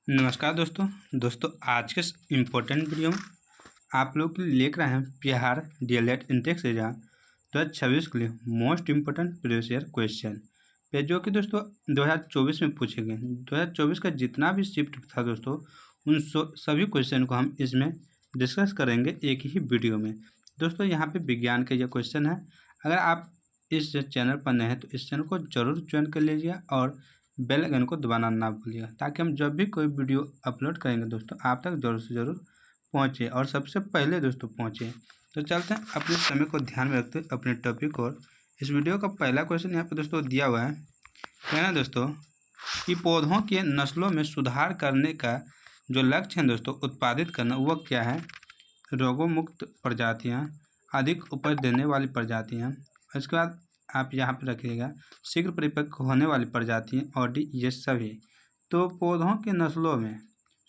नमस्कार दोस्तों आज के इस इम्पोर्टेंट वीडियो में आप लोग के लिए लेकर आए हैं बिहार डीएलएड इंटेक्स एग्जाम 2026 के लिए most important previous year question पे जो कि दोस्तों 2024 में पूछे गए। 2024 का जितना भी शिफ्ट था दोस्तों उन सभी क्वेश्चन को हम इसमें डिस्कस करेंगे एक ही वीडियो में। दोस्तों यहाँ पे विज्ञान का यह क्वेश्चन है। अगर आप इस चैनल पर नए हैं तो इस चैनल को जरूर ज्वाइन कर लीजिए और बेल आइकन को दबाना ना भूलिएगा ताकि हम जब भी कोई वीडियो अपलोड करेंगे दोस्तों आप तक ज़रूर से ज़रूर पहुँचे और सबसे पहले दोस्तों पहुँचे। तो चलते हैं अपने समय को ध्यान में रखते हुए अपने टॉपिक और इस वीडियो का पहला क्वेश्चन यहाँ पे दोस्तों दिया हुआ है। कहना दोस्तों कि पौधों के नस्लों में सुधार करने का जो लक्ष्य है दोस्तों उत्पादित करना वह क्या है। रोगों मुक्त प्रजातियाँ, अधिक उपज देने वाली प्रजातियाँ, इसके बाद आप यहाँ पे रखिएगा शीघ्र परिपक्व होने वाली प्रजातियाँ और ये सभी। तो पौधों के नस्लों में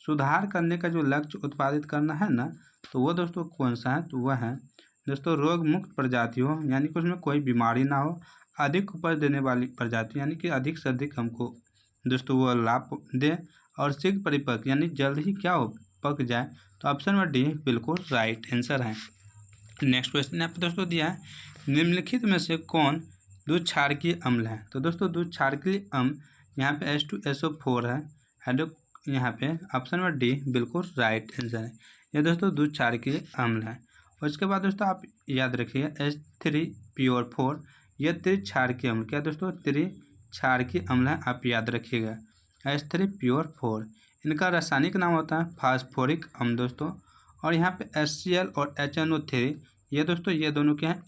सुधार करने का जो लक्ष्य उत्पादित करना है ना तो वो दोस्तों कौन सा है, तो वह है दोस्तों रोग मुक्त प्रजातियों यानी कि उसमें कोई बीमारी ना हो, अधिक उपज देने वाली प्रजाति यानी कि अधिक से अधिक हमको दोस्तों वो लाभ दे और शीघ्र परिपक्व यानी जल्द ही क्या हो पक जाए। तो ऑप्शन नंबर डी बिल्कुल राइट आंसर है। नेक्स्ट क्वेश्चन यहाँ पे दोस्तों दिया है निम्नलिखित में से कौन दूध क्षारकीय अम्ल है। तो दोस्तों दूध क्षारकीय अम्ल यहाँ पे H2SO4 है हाइड्रो, यहाँ पे ऑप्शन नंबर डी बिल्कुल राइट आंसर है। यह दोस्तों दूध क्षारकीय अम्ल है। और इसके बाद दोस्तों आप याद रखिएगा H3PO4 यह त्रिक्षारकीय अम्ल क्या दोस्तों त्रिक्षारकीय अम्ल है, आप याद रखिएगा H3PO4। इनका रासायनिक नाम होता है फास्फोरिक अम्ल दोस्तों। और यहाँ पे HCl और HNO3 ये दोस्तों ये दोनों क्या है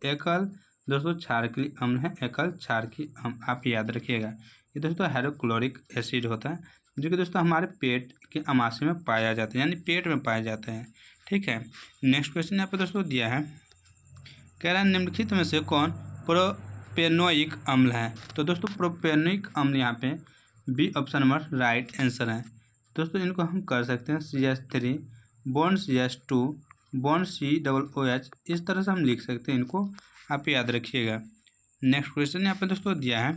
एकल दोस्तों क्षारकीय अम्ल है, एकल क्षारकीय अम्ल आप याद रखिएगा। ये दोस्तों हाइड्रोक्लोरिक एसिड होता है जो कि दोस्तों हमारे पेट के अमाशय में पाया जाता है यानी पेट में पाए जाते हैं। ठीक है, नेक्स्ट क्वेश्चन यहाँ पे दोस्तों दिया है कह रहा है निम्नलिखित में से कौन प्रोपेनोइक अम्ल है। तो दोस्तों प्रोपेनोइक अम्ल यहाँ पे B option number right answer है। दोस्तों इनको हम कर सकते हैं CH3 bond CH2 bond COOH, इस तरह से हम लिख सकते हैं, इनको आप याद रखिएगा। नेक्स्ट क्वेश्चन यहाँ पे दोस्तों दिया है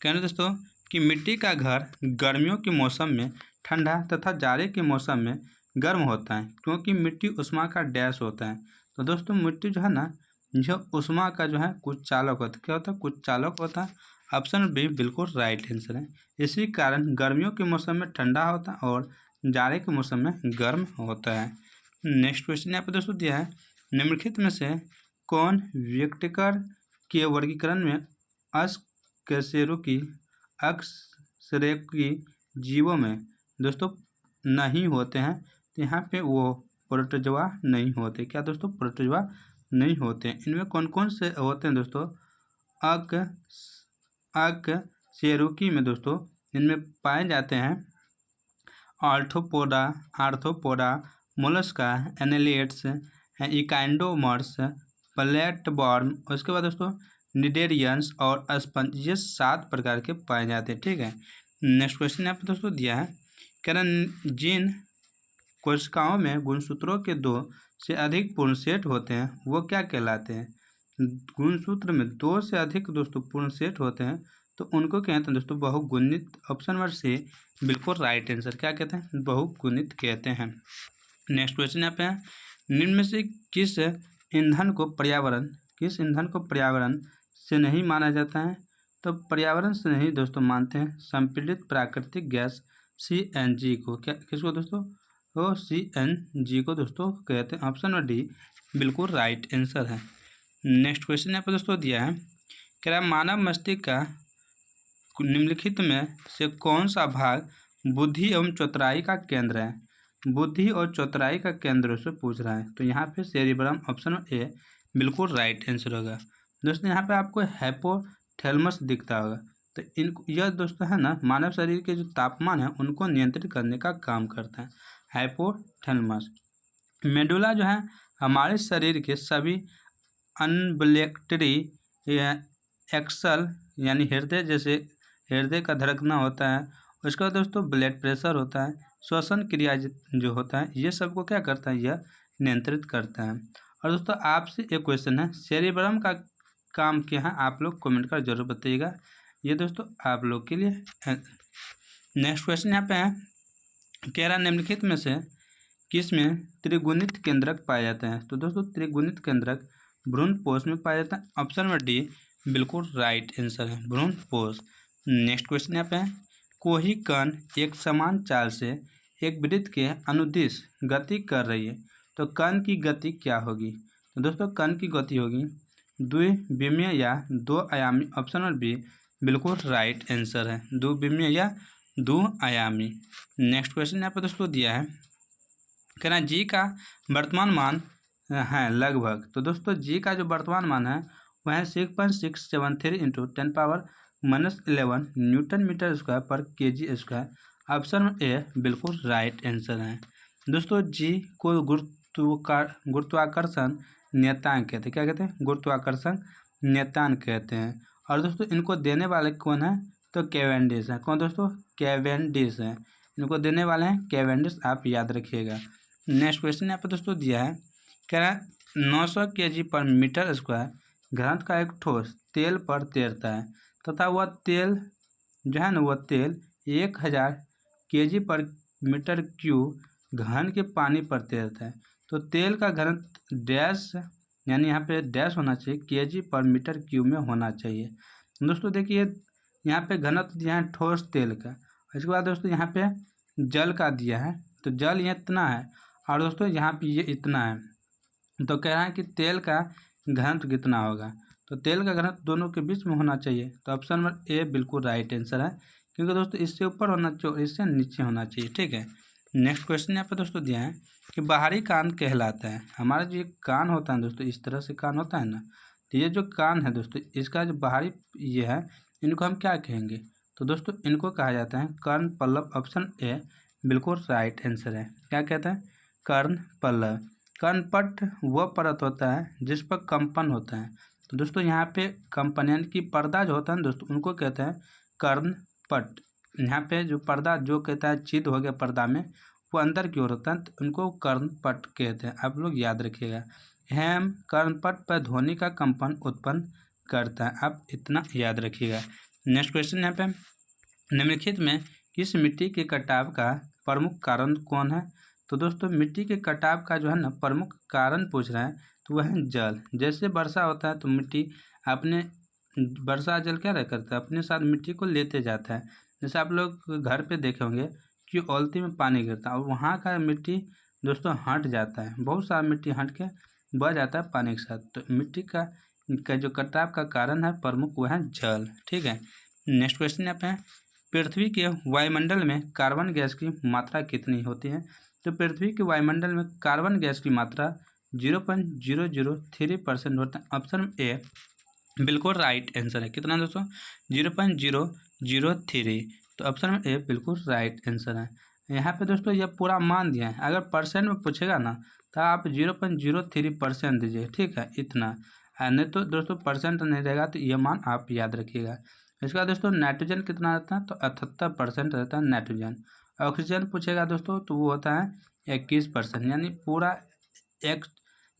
कहना दोस्तों कि मिट्टी का घर गर्मियों के मौसम में ठंडा तथा जाड़े के मौसम में गर्म होता है क्योंकि मिट्टी उष्मा का डैश होता है। तो दोस्तों मिट्टी जो है ना जो उष्मा का जो है कुछ चालक होता है, क्या होता है कुछ चालक होता है। ऑप्शन बी बिल्कुल राइट आंसर है। इसी कारण गर्मियों के मौसम में ठंडा होता है और जाड़े के मौसम में गर्म होता है। नेक्स्ट क्वेश्चन यहाँ पे दोस्तों दिया है निम्नलिखित में से कौन व्यक्तिकर के वर्गीकरण में अकशेरुकी जीवों में दोस्तों नहीं होते हैं। तो यहाँ पे वो प्रोटोजोआ नहीं होते, क्या दोस्तों प्रोटोजोआ नहीं होते। इनमें कौन कौन से होते हैं दोस्तों अकशेरुकी में दोस्तों इनमें पाए जाते हैं आर्थ्रोपोडा, मोलस्का, एनेलियट्स, इकाइंडोमर्स, प्लेटवर्म, उसके बाद दोस्तों निडेरियंस और स्पंज, ये 7 प्रकार के पाए जाते हैं। ठीक है, नेक्स्ट क्वेश्चन यहाँ पे दोस्तों दिया है कह जिन कोशिकाओं में गुणसूत्रों के 2 से अधिक पूर्ण सेट होते हैं वो क्या कहलाते हैं। गुणसूत्र में 2 से अधिक दोस्तों पूर्ण सेट होते हैं तो उनको कहते हैं दोस्तों बहुगुणित। ऑप्शन नंबर सी बिल्कुल राइट आंसर, क्या कहते हैं बहुगुणित कहते हैं। नेक्स्ट क्वेश्चन यहाँ पे है निम्न में से किस ईंधन को पर्यावरण से नहीं माना जाता है। तो पर्यावरण से नहीं दोस्तों मानते हैं संपीड़ित प्राकृतिक गैस CNG को, क्या किसको दोस्तों वो CNG को दोस्तों कहते हैं। ऑप्शन नंबर डी बिल्कुल राइट आंसर है। नेक्स्ट क्वेश्चन यहाँ पर दोस्तों दिया है कह रहा है मानव मस्तिष्क का निम्नलिखित में से कौन सा भाग बुद्धि एवं चतुराई का केंद्र है। बुद्धि और चतुराई का केंद्र से पूछ रहा है तो यहाँ पे सेरिब्रम ऑप्शन ए बिल्कुल राइट आंसर होगा। दोस्तों यहाँ पे आपको हाइपोथैलेमस दिखता होगा तो यह दोस्तों है ना मानव शरीर के जो तापमान है उनको नियंत्रित करने का काम करता है हाइपोथैलेमस। मेडुला जो है हमारे शरीर के सभी अनबलेक्टरी एक्सल यानी हृदय जैसे हृदय का धड़कना होता है, उसके बाद दोस्तों ब्लड प्रेशर होता है, श्वसन क्रिया जो होता है ये सबको क्या करता है यह नियंत्रित करता है। और दोस्तों आपसे एक क्वेश्चन है सेरिब्रम का काम क्या है, आप लोग कमेंट कर जरूर बताइएगा, ये दोस्तों आप लोग के लिए है। नेक्स्ट क्वेश्चन यहाँ पे है, कह रहा निम्नलिखित में से किस में त्रिगुणित केंद्रक पाए जाते हैं। तो दोस्तों त्रिगुणित केंद्रक भ्रूणपोष में पाया जाता है। ऑप्शन नंबर डी बिल्कुल राइट आंसर है, भ्रूणपोष। नेक्स्ट क्वेश्चन यहाँ पे है, कोई कण एक समान चाल से एक वृत्त के अनुदिश गति कर रही है, तो कण की गति क्या होगी। तो दोस्तों कण की गति होगी द्विविमीय या दो आयामी। ऑप्शन नंबर बी बिल्कुल राइट आंसर है, द्विविमीय या दो आयामी। नेक्स्ट क्वेश्चन यहाँ पर दोस्तों दिया है, कहना जी का वर्तमान मान है लगभग। तो दोस्तों जी का जो वर्तमान मान है वह है 6.673 इंटू 10⁻11 न्यूटन मीटर स्क्वायर पर kg स्क्वायर। ऑप्शन ए बिल्कुल राइट आंसर है। दोस्तों जी को गुरुत्वाकर्षण नियतांक कहते हैं। क्या कहते हैं? गुरुत्वाकर्षण नियतांक कहते हैं। और दोस्तों इनको देने वाले कौन है? तो कैवेंडिश है। कौन दोस्तों? कैवेंडिश है। इनको देने वाले हैं कैवेंडिश, आप याद रखिएगा। नेक्स्ट क्वेश्चन यहाँ पर दोस्तों दिया है, कह रहा है 900 kg पर मीटर स्क्वायर घनत्व का एक ठोस तेल पर तैरता है तथा वह तेल जो है ना वह तेल 1000 kg पर मीटर क्यूब घन के पानी पर तैरता है। तो तेल का घनत्व डैश, यानी यहाँ पे डैश होना चाहिए, kg पर मीटर क्यूब में होना चाहिए। दोस्तों देखिए यहाँ पे घनत्व दिया है ठोस तेल का। इसके बाद दोस्तों यहाँ पे जल का दिया है, तो जल ये इतना है और दोस्तों यहाँ पे ये इतना है। तो कह रहा है कि तेल का घनत्व कितना होगा। तो तेल का घनत्व दोनों के बीच में होना चाहिए। तो ऑप्शन नंबर ए बिल्कुल राइट आंसर है, क्योंकि दोस्तों इससे ऊपर होना चाहिए, इससे नीचे होना चाहिए। ठीक है। नेक्स्ट क्वेश्चन यहाँ पे दोस्तों दिया है कि बाहरी कान कहलाता है। हमारा जो कान होता है दोस्तों, इस तरह से कान होता है ना, तो ये जो कान है दोस्तों, इसका जो बाहरी ये है, इनको हम क्या कहेंगे। तो दोस्तों इनको कहा जाता है कर्ण पल्लव। ऑप्शन ए बिल्कुल राइट आंसर है। क्या कहते हैं? कर्ण पल्लव। कर्णपट वह परत होता है जिस पर कंपन होता है। तो दोस्तों यहाँ पे कंपन यानी कि पर्दा जो होता है ना दोस्तों, उनको कहते हैं कर्णपट। यहाँ पे जो पर्दा जो कहता है छिद्र हो गया पर्दा में, वो अंदर की ओर होता है, तो उनको कर्णपट कहते हैं। आप लोग याद रखिएगा। हेम कर्णपट पर ध्वनि का कंपन उत्पन्न करता है, आप इतना याद रखिएगा। नेक्स्ट क्वेश्चन यहाँ पे, निम्नलिखित में किस मिट्टी के कटाव का प्रमुख कारण कौन है। तो दोस्तों मिट्टी के कटाव का जो है ना प्रमुख कारण पूछ रहे हैं, तो वह है जल। जैसे वर्षा होता है तो मिट्टी अपने वर्षा जल क्या करता है, अपने साथ मिट्टी को लेते जाता है। जैसे आप लोग घर पे देखे होंगे कि औल्ती में पानी गिरता है और वहाँ का मिट्टी दोस्तों हट जाता है, बहुत सारा मिट्टी हट के बह जाता है पानी के साथ। तो मिट्टी का जो कटाव का कारण है प्रमुख वह है जल। ठीक है। नेक्स्ट क्वेश्चन यहाँ पे है, पृथ्वी के वायुमंडल में कार्बन गैस की मात्रा कितनी होती है। तो पृथ्वी के वायुमंडल में कार्बन गैस की मात्रा 0.003% होता है। ऑप्शन ए बिल्कुल राइट आंसर है। कितना दोस्तों? 0.003। तो ऑप्शन ए बिल्कुल राइट आंसर है। यहाँ पे दोस्तों यह पूरा मान दिया है, अगर परसेंट में पूछेगा ना तो आप 0.03% दीजिए। ठीक है, इतना। नहीं तो दोस्तों परसेंट नहीं रहेगा, तो ये मान आप याद रखिएगा। इसका दोस्तों नाइट्रोजन कितना रहता है, तो 78% रहता है नाइट्रोजन। ऑक्सीजन पूछेगा दोस्तों तो वो होता है 21%, यानी पूरा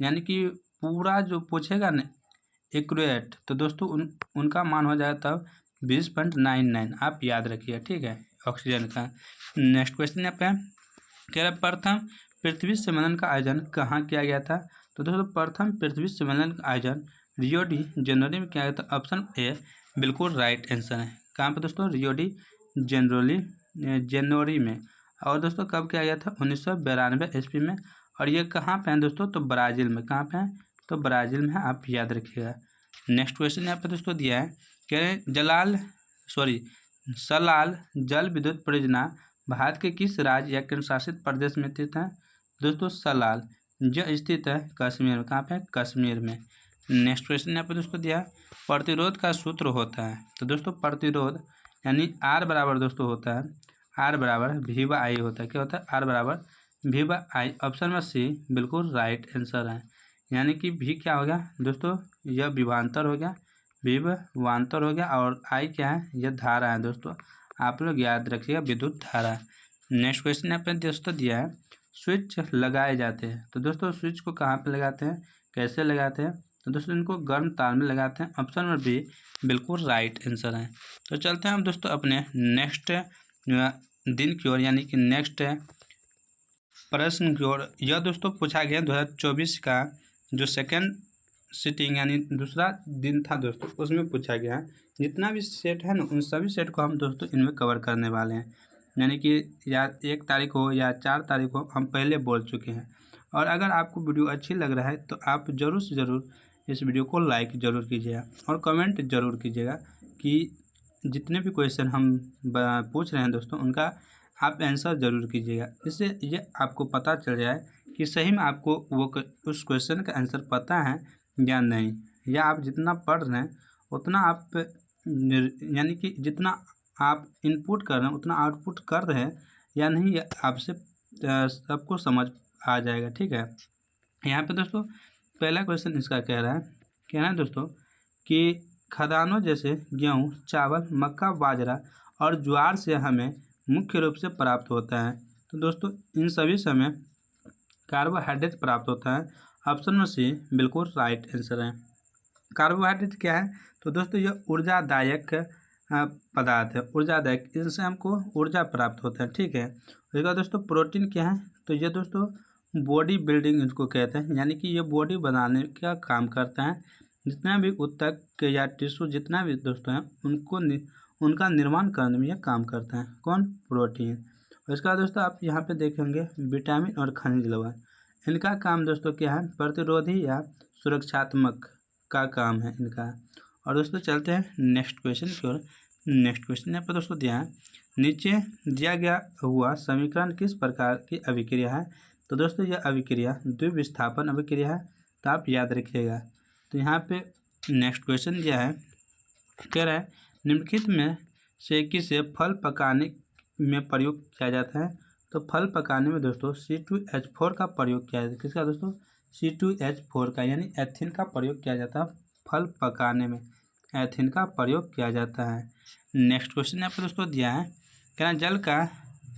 यानी कि पूरा जो पूछेगा ना एक्यूरेट, तो दोस्तों उनका मान हो जाएगा तब 20.99, आप याद रखिए। ठीक है, ऑक्सीजन का। नेक्स्ट क्वेश्चन यहाँ पे कह रहा प्रथम पृथ्वी सम्मेलन का आयोजन कहाँ किया गया था। तो दोस्तों प्रथम पृथ्वी सम्मेलन का आयोजन रियो डी जेनेरो में किया गया था। ऑप्शन ए बिल्कुल राइट आंसर है। कहाँ पे दोस्तों? रियो डी जेनेरो में। और दोस्तों कब किया गया था? 1992 ईस्वी में। और ये कहाँ पे है दोस्तों? तो ब्राज़ील में। कहाँ पे है? तो ब्राज़ील में, आप याद रखिएगा। नेक्स्ट क्वेश्चन यहाँ पे दोस्तों दिया है, कह रहे सलाल जल विद्युत परियोजना भारत के किस राज्य या केंद्र शासित प्रदेश में स्थित है। दोस्तों सलाल जो स्थित है कश्मीर में। कहाँ पे? कश्मीर में। नेक्स्ट क्वेश्चन यहाँ पे दोस्तों दिया है, प्रतिरोध का सूत्र होता है। तो दोस्तों प्रतिरोध यानी आर बराबर दोस्तों होता है, आर बराबर V/I होता है। क्या होता है? आर बराबर V/I। ऑप्शन में सी बिल्कुल राइट आंसर है। यानी कि भी क्या हो गया दोस्तों? यह विभवांतर हो गया, विभवांतर हो गया, और आई क्या है? यह धारा है दोस्तों, आप लोग याद रखिएगा, विद्युत धारा। नेक्स्ट क्वेश्चन यहाँ पे दोस्तों दिया है, स्विच लगाए जाते हैं। तो दोस्तों स्विच को कहाँ पे लगाते हैं, कैसे लगाते हैं। तो दोस्तों इनको गर्म तार में लगाते हैं। ऑप्शन नंबर बी बिल्कुल राइट आंसर है। तो चलते हैं हम दोस्तों अपने नेक्स्ट दिन की ओर यानी कि नेक्स्ट प्रश्न की ओर। यह दोस्तों पूछा गया 2024 का जो सेकंड सिटिंग यानी दूसरा दिन था दोस्तों, उसमें पूछा गया है। जितना भी सेट है ना, उन सभी सेट को हम दोस्तों इनमें कवर करने वाले हैं, यानी कि या 1 तारीख हो या 4 तारीख हो, हम पहले बोल चुके हैं। और अगर आपको वीडियो अच्छी लग रहा है तो आप ज़रूर से ज़रूर इस वीडियो को लाइक ज़रूर कीजिएगा और कमेंट ज़रूर कीजिएगा कि जितने भी क्वेश्चन हम पूछ रहे हैं दोस्तों, उनका आप आंसर ज़रूर कीजिएगा। इससे ये आपको पता चल जाए कि सही में आपको उस क्वेश्चन का आंसर पता है या नहीं, या आप जितना पढ़ रहे हैं उतना आप यानी कि जितना आप इनपुट कर रहे हैं उतना आउटपुट कर रहे हैं या नहीं, ये आपसे सबको समझ आ जाएगा। ठीक है, यहाँ पे दोस्तों पहला क्वेश्चन इसका कह रहा है दोस्तों कि खदानों जैसे गेहूँ, चावल, मक्का, बाजरा और ज्वार से हमें मुख्य रूप से प्राप्त होता है। तो दोस्तों इन सभी से हमें कार्बोहाइड्रेट प्राप्त होता है। ऑप्शन में सी बिल्कुल राइट आंसर है। कार्बोहाइड्रेट क्या है? तो दोस्तों ये ऊर्जादायक पदार्थ है, ऊर्जादायक, इससे हमको ऊर्जा प्राप्त होता है। ठीक है, उसके बाद दोस्तों प्रोटीन क्या है? तो ये दोस्तों बॉडी बिल्डिंग इसको कहते हैं, यानी कि ये बॉडी बनाने का काम करता है। जितना भी ऊतक या टिश्यू जितना भी दोस्तों हैं उनका निर्माण करने में यह काम करता है। कौन? प्रोटीन। उसके बाद दोस्तों आप यहाँ पे देखेंगे विटामिन और खनिज लवण, इनका काम दोस्तों क्या है? प्रतिरोधी या सुरक्षात्मक का काम है इनका। और दोस्तों चलते हैं नेक्स्ट क्वेश्चन की ओर। नेक्स्ट क्वेश्चन यहाँ पर दोस्तों दिया है, नीचे दिया गया हुआ समीकरण किस प्रकार की अभिक्रिया है? तो दोस्तों यह अभिक्रिया द्विविस्थापन अभिक्रिया है, तो आप याद रखिएगा। तो यहाँ पे नेक्स्ट क्वेश्चन दिया है, कह रहा है निम्नलिखित में से किसे फल पकाने में प्रयोग किया जाता है? तो फल पकाने में दोस्तों C2H4 का प्रयोग किया जाता है। किसका दोस्तों? C2H4 का, यानी एथिन का प्रयोग किया जाता है। फल पकाने में एथिन का प्रयोग किया जाता है। नेक्स्ट क्वेश्चन यहाँ पर दोस्तों दिया है, क्या जल का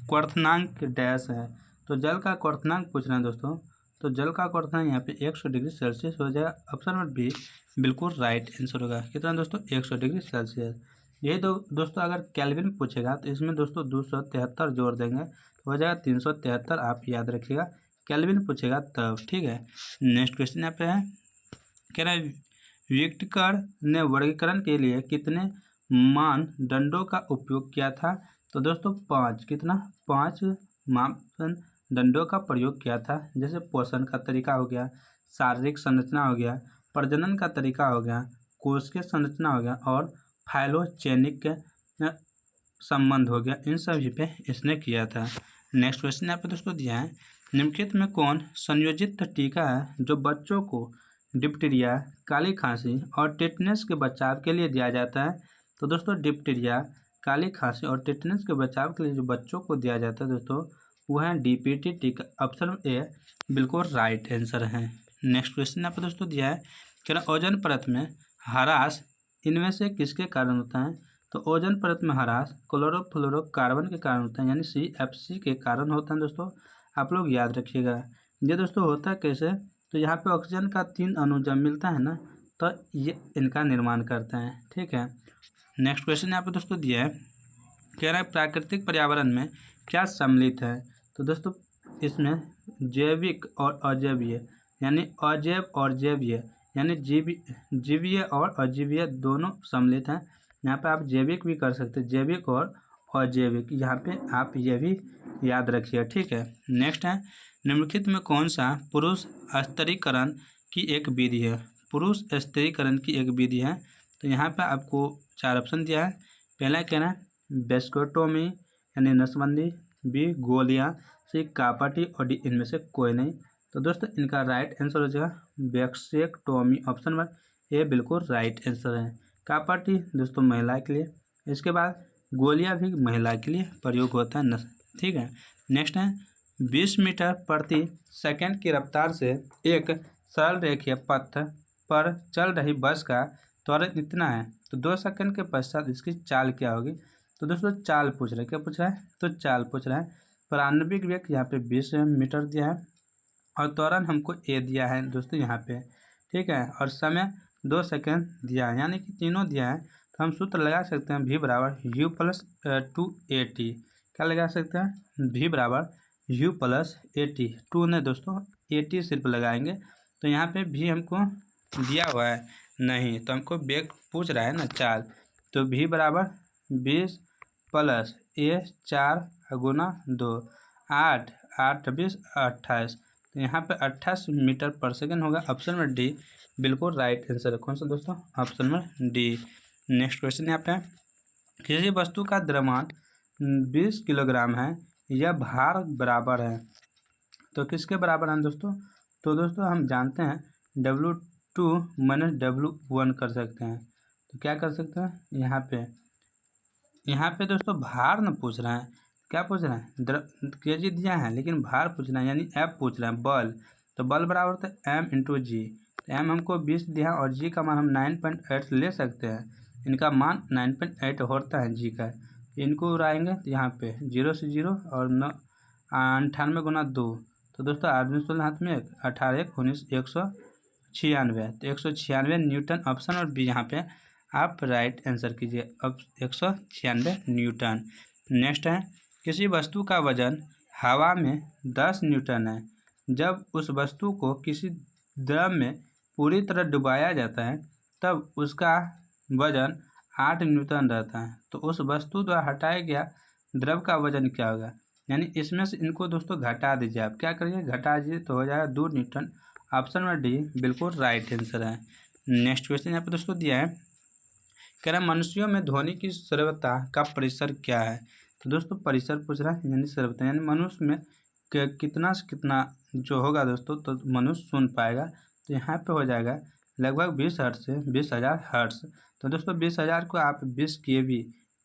क्वथनांक डैश है? तो जल का क्वथनांक पूछ रहे हैं दोस्तों, तो जल का क्वथनांक यहाँ पे 100 डिग्री सेल्सियस हो जाएगा। ऑप्शन नंबर बी बिल्कुल राइट आंसर होगा। कितना दोस्तों? 100 डिग्री सेल्सियस। यही दोस्तों अगर केल्विन पूछेगा तो इसमें दोस्तों 273 जोड़ देंगे तो हो जाएगा 373। आप याद रखिएगा, केल्विन पूछेगा तब। ठीक है, नेक्स्ट क्वेश्चन यहाँ पे है, कह रहा है विक्टिकर ने वर्गीकरण के लिए कितने मानदंडों का उपयोग किया था? तो दोस्तों 5। कितना? 5 मापदंडों का प्रयोग किया था। जैसे पोषण का तरीका हो गया, शारीरिक संरचना हो गया, प्रजनन का तरीका हो गया, कोशिकीय संरचना हो गया और फाइलोजेनिक संबंध हो गया। इन सभी पे इसने किया था। नेक्स्ट क्वेश्चन यहाँ पे दोस्तों दिया है, निम्नलिखित में कौन संयोजित टीका है जो बच्चों को डिप्टीरिया, काली खांसी और टेटनस के बचाव के लिए दिया जाता है? तो दोस्तों डिप्टीरिया, काली खांसी और टेटनस के बचाव के लिए जो बच्चों को दिया जाता है दोस्तों, वो है DPT टीका। ऑप्शन ए बिल्कुल राइट आंसर है। नेक्स्ट क्वेश्चन यहाँ पर दोस्तों दिया है, क्या ओजोन परत में ह्रास इनमें से किसके कारण होता है? तो ओजोन परत में ह्रास क्लोरोफ्लोरोकार्बन के कारण होता है, यानी CFC के कारण होता है। दोस्तों आप लोग याद रखिएगा। ये दोस्तों होता है कैसे? तो यहाँ पे ऑक्सीजन का 3 अणु जब मिलता है ना, तो ये इनका निर्माण करता है। ठीक है, नेक्स्ट क्वेश्चन यहाँ पे दोस्तों दिया है, कह रहा है प्राकृतिक पर्यावरण में क्या सम्मिलित है? तो दोस्तों इसमें जैविक और अजैवीय, यानी अजैव और जैवीय, यानी जीवीय और अजीवीय दोनों सम्मिलित हैं। यहाँ पे आप जैविक भी कर सकते हैं, जैविक और अजैविक, यहाँ पे आप ये भी याद रखिए। ठीक है, नेक्स्ट है, निम्नलिखित में कौन सा पुरुष स्त्रीकरण की एक विधि है? पुरुष स्त्रीकरण की एक विधि है। तो यहाँ पे आपको 4 ऑप्शन दिया है। पहला कहना है वेस्कोटोमी यानी नसबंदी, बी गोलियां, सी कापाटी और डी इनमें से कोई नहीं। तो दोस्तों इनका राइट आंसर हो जाएगा वेस्कोटोमी। ऑप्शन नंबर ए बिल्कुल राइट आंसर है। कापाटी दोस्तों महिला के लिए, इसके बाद गोलियां भी महिला के लिए प्रयोग होता है। ठीक है, नेक्स्ट है 20 मीटर प्रति सेकंड की रफ्तार से एक सरल रेखीय पथ पर चल रही बस का त्वरण इतना है, तो 2 सेकंड के पश्चात इसकी चाल क्या होगी? तो दोस्तों चाल पूछ रहा है, क्या पूछ रहा है? तो चाल पूछ रहा है। प्रारंभिक वेग यहाँ पे 20 मीटर दिया है और त्वरण हमको ए दिया है दोस्तों यहाँ पे। ठीक है, और समय 2 सेकंड दिया है, यानी कि तीनों दिया है। तो हम सूत्र लगा सकते हैं V = U + 2AT। क्या लगा सकते हैं, v बराबर u प्लस AT। टू ने दोस्तों AT सिर्फ लगाएंगे, तो यहाँ पे v हमको दिया हुआ है नहीं, तो हमको वेग पूछ रहा है ना 4, तो v बराबर 20 प्लस a 4 गुना 2 8 8 20 28, तो यहाँ पे 28 मीटर पर सेकेंड होगा। ऑप्शन में डी बिल्कुल राइट आंसर है। कौन सा दोस्तों, ऑप्शन में डी। नेक्स्ट क्वेश्चन यहाँ पे, किसी वस्तु का द्रव्यमान 20 किलोग्राम है, यह भार बराबर है, तो किसके बराबर है दोस्तों, तो दोस्तों हम जानते हैं W2 माइनस W1 कर सकते हैं। तो क्या कर सकते हैं, यहाँ पे दोस्तों भार न पूछ रहे हैं, क्या पूछ रहे हैं, केजी दिया है लेकिन भार पूछ रहे हैं, यानी एफ पूछ रहे हैं, बल। तो बल बराबर होता है M इंटू जी। तो एम हमको 20 दिया और जी का मान हम 9.8 ले सकते हैं। इनका मान 9.8 होता है जी का। इनको उड़ाएंगे तो यहाँ पे 0 से 0 और 98 गुना 2, तो दोस्तों 8 हाथ में 1 18 1 19 196, तो 196 न्यूटन ऑप्शन और बी यहाँ पे आप राइट आंसर कीजिए। अब 196 न्यूटन। नेक्स्ट है, किसी वस्तु का वजन हवा में 10 न्यूटन है, जब उस वस्तु को किसी द्रव में पूरी तरह डुबाया जाता है तब उसका वजन 8 न्यूटन रहता है, तो उस वस्तु द्वारा हटाया गया द्रव का वजन क्या होगा, यानी इसमें से इनको दोस्तों घटा दीजिए। आप क्या करिए, घटा दीजिए तो हो जाएगा 2 न्यूटन। ऑप्शन में डी बिल्कुल राइट आंसर है। नेक्स्ट क्वेश्चन यहाँ पे दोस्तों दिया है, कह रहा है मनुष्यों में ध्वनि की श्रव्यता का परिसर क्या है, तो दोस्तों परिसर पूछ रहा है, यानी श्रव्यता यानी मनुष्य में कितना से कितना जो होगा दोस्तों, तो मनुष्य सुन पाएगा। तो यहाँ पे हो जाएगा लगभग 20 हर्ट्ज से 20,000 हर्ट्ज। तो दोस्तों 20,000 को आप 20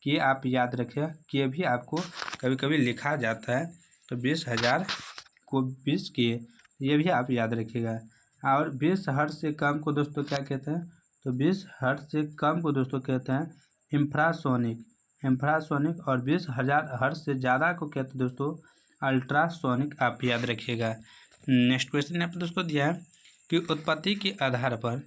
के आप याद रखिए, के भी आपको कभी कभी लिखा जाता है, तो 20,000 को 20 के ये भी आप याद रखिएगा। और 20 हर्ट्ज से कम को दोस्तों क्या कहते हैं, तो 20 हर्ट्ज से कम को दोस्तों कहते हैं इंफ्रासोनिक, और 20,000 हर्ट्ज से ज़्यादा को कहते हैं दोस्तों अल्ट्रासोनिक, आप याद रखिएगा। नेक्स्ट क्वेश्चन यहाँ पर दोस्तों दिया है कि उत्पत्ति के आधार पर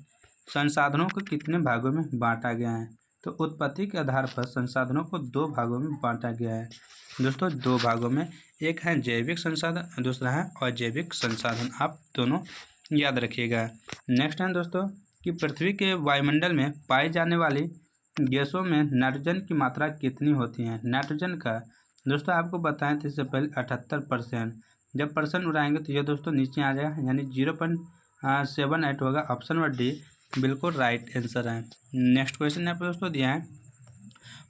संसाधनों को कितने भागों में बांटा गया है, तो उत्पत्ति के आधार पर संसाधनों को 2 भागों में बांटा गया है दोस्तों, 2 भागों में, एक है जैविक संसाधन, दूसरा है अजैविक संसाधन, आप दोनों याद रखिएगा। नेक्स्ट है दोस्तों कि पृथ्वी के वायुमंडल में पाई जाने वाली गैसों में नाइट्रोजन की मात्रा कितनी होती है, नाइट्रोजन का दोस्तों आपको बताएं तो इससे पहले 78%, जब परसेंट उड़ाएंगे तो ये दोस्तों नीचे आ जाएगा, यानी 0.78 होगा। ऑप्शन में डी बिल्कुल राइट आंसर है। नेक्स्ट क्वेश्चन यहाँ पर दोस्तों दिया है,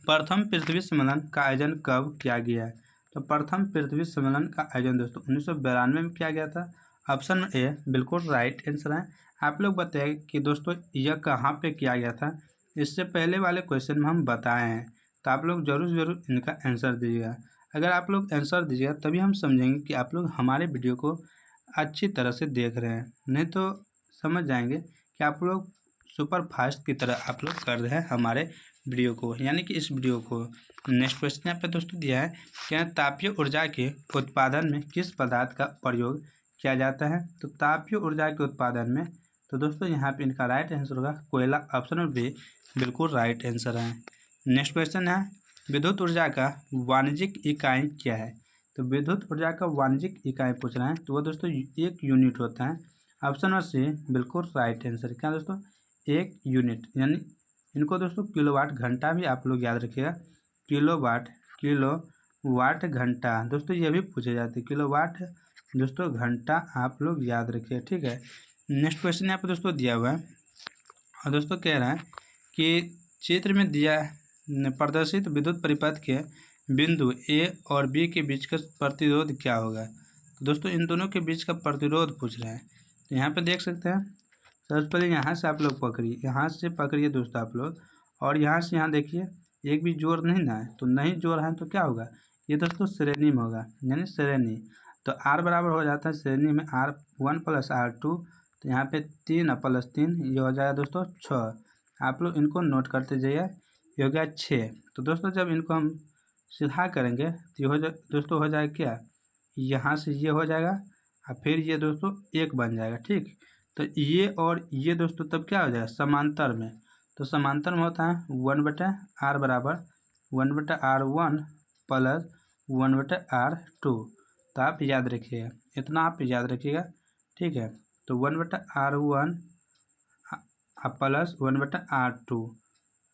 प्रथम पृथ्वी सम्मेलन का आयोजन कब किया गया है, तो प्रथम पृथ्वी सम्मेलन का आयोजन दोस्तों 1992 में किया गया था। ऑप्शन में ए बिल्कुल राइट आंसर है। आप लोग बताइए कि दोस्तों यह कहाँ पे किया गया था, इससे पहले वाले क्वेश्चन में हम बताए हैं, तो आप लोग ज़रूर इनका आंसर दीजिएगा। अगर आप लोग आंसर दीजिएगा तभी हम समझेंगे कि आप लोग हमारे वीडियो को अच्छी तरह से देख रहे हैं, नहीं तो समझ जाएंगे कि आप लोग सुपर फास्ट की तरह आप लोग कर रहे हैं हमारे वीडियो को, यानी कि इस वीडियो को। नेक्स्ट क्वेश्चन यहाँ पे दोस्तों दिया है कि तापीय ऊर्जा के उत्पादन में किस पदार्थ का प्रयोग किया जाता है, तो तापीय ऊर्जा के उत्पादन में, तो दोस्तों यहाँ पे इनका राइट आंसर होगा कोयला। ऑप्शन में भी बिल्कुल राइट आंसर है। नेक्स्ट क्वेश्चन है, विद्युत ऊर्जा का वाणिज्यिक इकाई क्या है, तो विद्युत ऊर्जा का वाणिज्यिक इकाई पूछ रहे हैं, तो वो दोस्तों 1 यूनिट होता है। ऑप्शन में सी बिल्कुल राइट आंसर। क्या दोस्तों 1 यूनिट, यानी इनको दोस्तों किलोवाट घंटा भी आप लोग याद रखिएगा, किलोवाट घंटा दोस्तों ये भी पूछे जाते हैं, किलोवाट दोस्तों घंटा आप लोग याद रखिए, ठीक है। नेक्स्ट क्वेश्चन यहाँ पर दोस्तों दिया हुआ है, और दोस्तों कह रहा है कि चित्र में दिया प्रदर्शित विद्युत परिपथ के बिंदु ए और बी के बीच का प्रतिरोध क्या होगा, तो दोस्तों इन दोनों के बीच का प्रतिरोध पूछ रहे हैं। तो यहाँ पे देख सकते हैं, सबसे पहले यहाँ से आप लोग पकड़िए, यहाँ से पकड़िए दोस्तों आप लोग, और यहाँ से यहाँ देखिए एक भी जोड़ नहीं ना है, तो नहीं जोड़ है तो क्या होगा, ये दोस्तों श्रेणी में होगा, यानी श्रेणी। तो R बराबर हो जाता है श्रेणी में R1 + R2, तो यहाँ पे 3 + 3 ये हो जाएगा दोस्तों 6। आप लोग इनको नोट करते जाइए, ये हो गया 6। तो दोस्तों जब इनको हम सीधा करेंगे तो ये दोस्तों हो जाएगा क्या, यहाँ से ये हो जाएगा और फिर ये दोस्तों 1 बन जाएगा, ठीक। तो ये और ये दोस्तों तब क्या हो जाएगा समांतर में, तो समांतर में होता है 1/r बराबर 1/r1 + 1/R2। तो आप याद रखिएगा, इतना आप याद रखिएगा, ठीक है। तो 1/R1 प्लस 1/R2,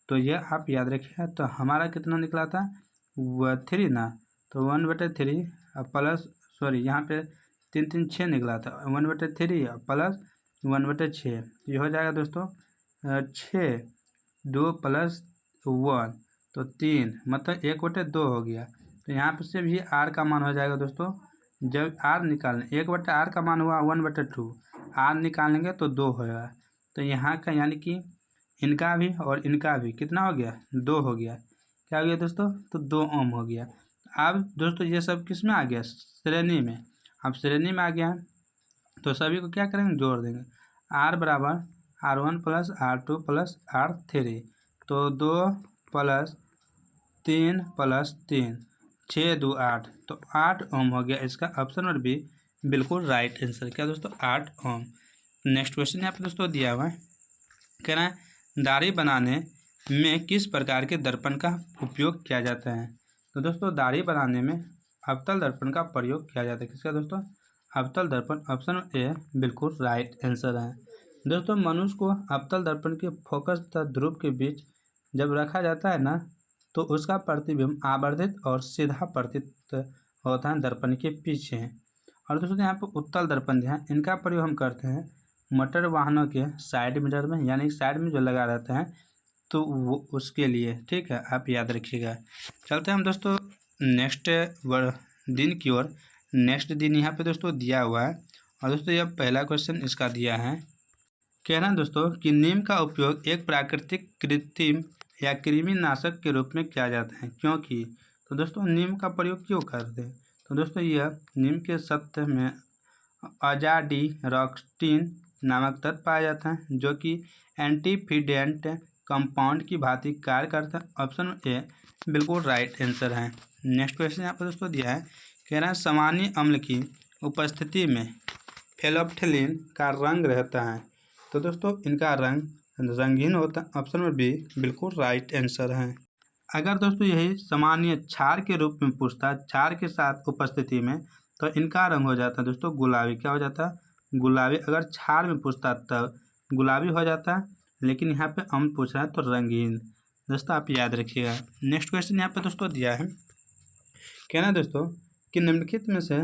तो यह आप याद रखिएगा। तो हमारा कितना निकला था, 3 ना। तो 1/3 प्लस, सॉरी यहाँ पे 3 3 6 निकला था। 1/3 प्लस 1/6, ये हो जाएगा दोस्तों 6। 2 प्लस 1 तो 3, मतलब 1/2 हो गया। तो यहाँ पे से भी आर का मान हो जाएगा दोस्तों। जब आर निकालें, 1/r का मान हुआ 1/2, आर निकालेंगे तो 2 होगा। तो यहाँ का यानी कि इनका भी और इनका भी कितना हो गया, 2 हो गया। क्या हो गया दोस्तों, तो 2 ओम हो गया। अब दोस्तों ये सब किस में आ गया, श्रेणी में। अब श्रेणी में आ गया है तो सभी को क्या करेंगे, जोड़ देंगे। R बराबर R1 plus R2 plus R3, तो 2 प्लस 3 प्लस 3, 6 2 8, तो 8 ओम हो गया। इसका ऑप्शन नंबर बी बिल्कुल राइट आंसर। क्या दोस्तों, 8 ओम। नेक्स्ट क्वेश्चन यहाँ पे दोस्तों दिया हुआ है, कह रहा है दाढ़ी बनाने में किस प्रकार के दर्पण का उपयोग किया जाता है। तो दोस्तों दाढ़ी बनाने में अवतल दर्पण का प्रयोग किया जाता है। किसका दोस्तों, अवतल दर्पण। ऑप्शन ए बिल्कुल राइट आंसर है। दोस्तों मनुष्य को अवतल दर्पण के फोकस तथा ध्रुव के बीच जब रखा जाता है ना, तो उसका प्रतिबिंब आवर्धित और सीधा प्रतीत होता है दर्पण के पीछे। और दोस्तों यहाँ पर उत्तल दर्पण जो है, इनका प्रयोग हम करते हैं मोटर वाहनों के साइड मिरर में, यानी साइड में जो लगा रहता है, तो वो उसके लिए, ठीक है, आप याद रखिएगा। चलते हैं हम दोस्तों नेक्स्ट दिन की ओर। नेक्स्ट दिन यहाँ पे दोस्तों दिया हुआ है, और दोस्तों यह पहला क्वेश्चन इसका दिया है। कहना दोस्तों कि नीम का उपयोग एक प्राकृतिक, कृत्रिम या कृमिनाशक के रूप में किया जाता है, क्योंकि। तो दोस्तों नीम का प्रयोग क्यों करते हैं, तो दोस्तों यह नीम के सत्व में अजाडिरॉक्टिन नामक तत्व पाया जाता है, जो कि एंटीफिडेंट कंपाउंड की भांति कार्य करता है। ऑप्शन ए बिल्कुल राइट आंसर है। नेक्स्ट क्वेश्चन यहाँ पर दोस्तों दिया है, कह रहा है सामान्य अम्ल की उपस्थिति में फेनोल्फ्थालीन का रंग रहता है। तो दोस्तों इनका रंग रंगीन होता है। ऑप्शन नंबर बी बिल्कुल राइट आंसर है। अगर दोस्तों यही सामान्य क्षार के रूप में पूछता है, क्षार के साथ उपस्थिति में, तो इनका रंग हो जाता है दोस्तों गुलाबी। क्या हो जाता है, गुलाबी। अगर क्षार में पूछता तब गुलाबी हो जाता है, लेकिन यहाँ पे अम्ल पूछ रहा है तो रंगीन। दोस्तों आप याद रखिएगा। नेक्स्ट क्वेश्चन यहाँ पे दोस्तों दिया है, कहना दोस्तों कि निम्नलिखित में से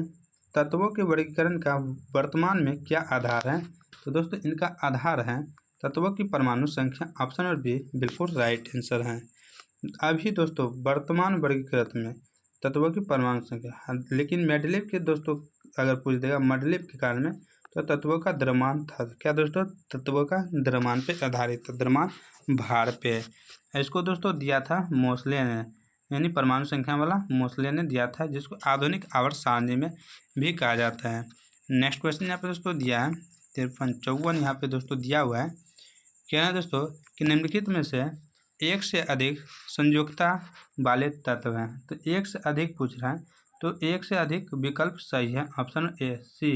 तत्वों के वर्गीकरण का वर्तमान में क्या आधार है। तो दोस्तों इनका आधार है तत्वों की परमाणु संख्या। ऑप्शन नंबर बी बिल्कुल राइट आंसर है। अभी दोस्तों वर्तमान वर्गीकृत में तत्वों की परमाणु संख्या, लेकिन मेंडलीव के दोस्तों अगर पूछ देगा मेंडलीव के कारण में, तो तत्वों का द्रव्यमान था। क्या दोस्तों, तत्वों का द्रव्यमान पे आधारित, द्रव्यमान भार पे। इसको दोस्तों दिया था मोसले ने, यानी परमाणु संख्या वाला मोसले ने दिया था, जिसको आधुनिक आवर्त सारणी में भी कहा जाता है। नेक्स्ट क्वेश्चन यहाँ पे दोस्तों दिया है 53-54 यहाँ पे दोस्तों दिया हुआ है। कहना है दोस्तों कि निम्नलिखित में से एक से अधिक संयोजकता वाले तत्व हैं। तो एक से अधिक पूछ रहा है, तो एक से अधिक विकल्प सही है। ऑप्शन ए सी,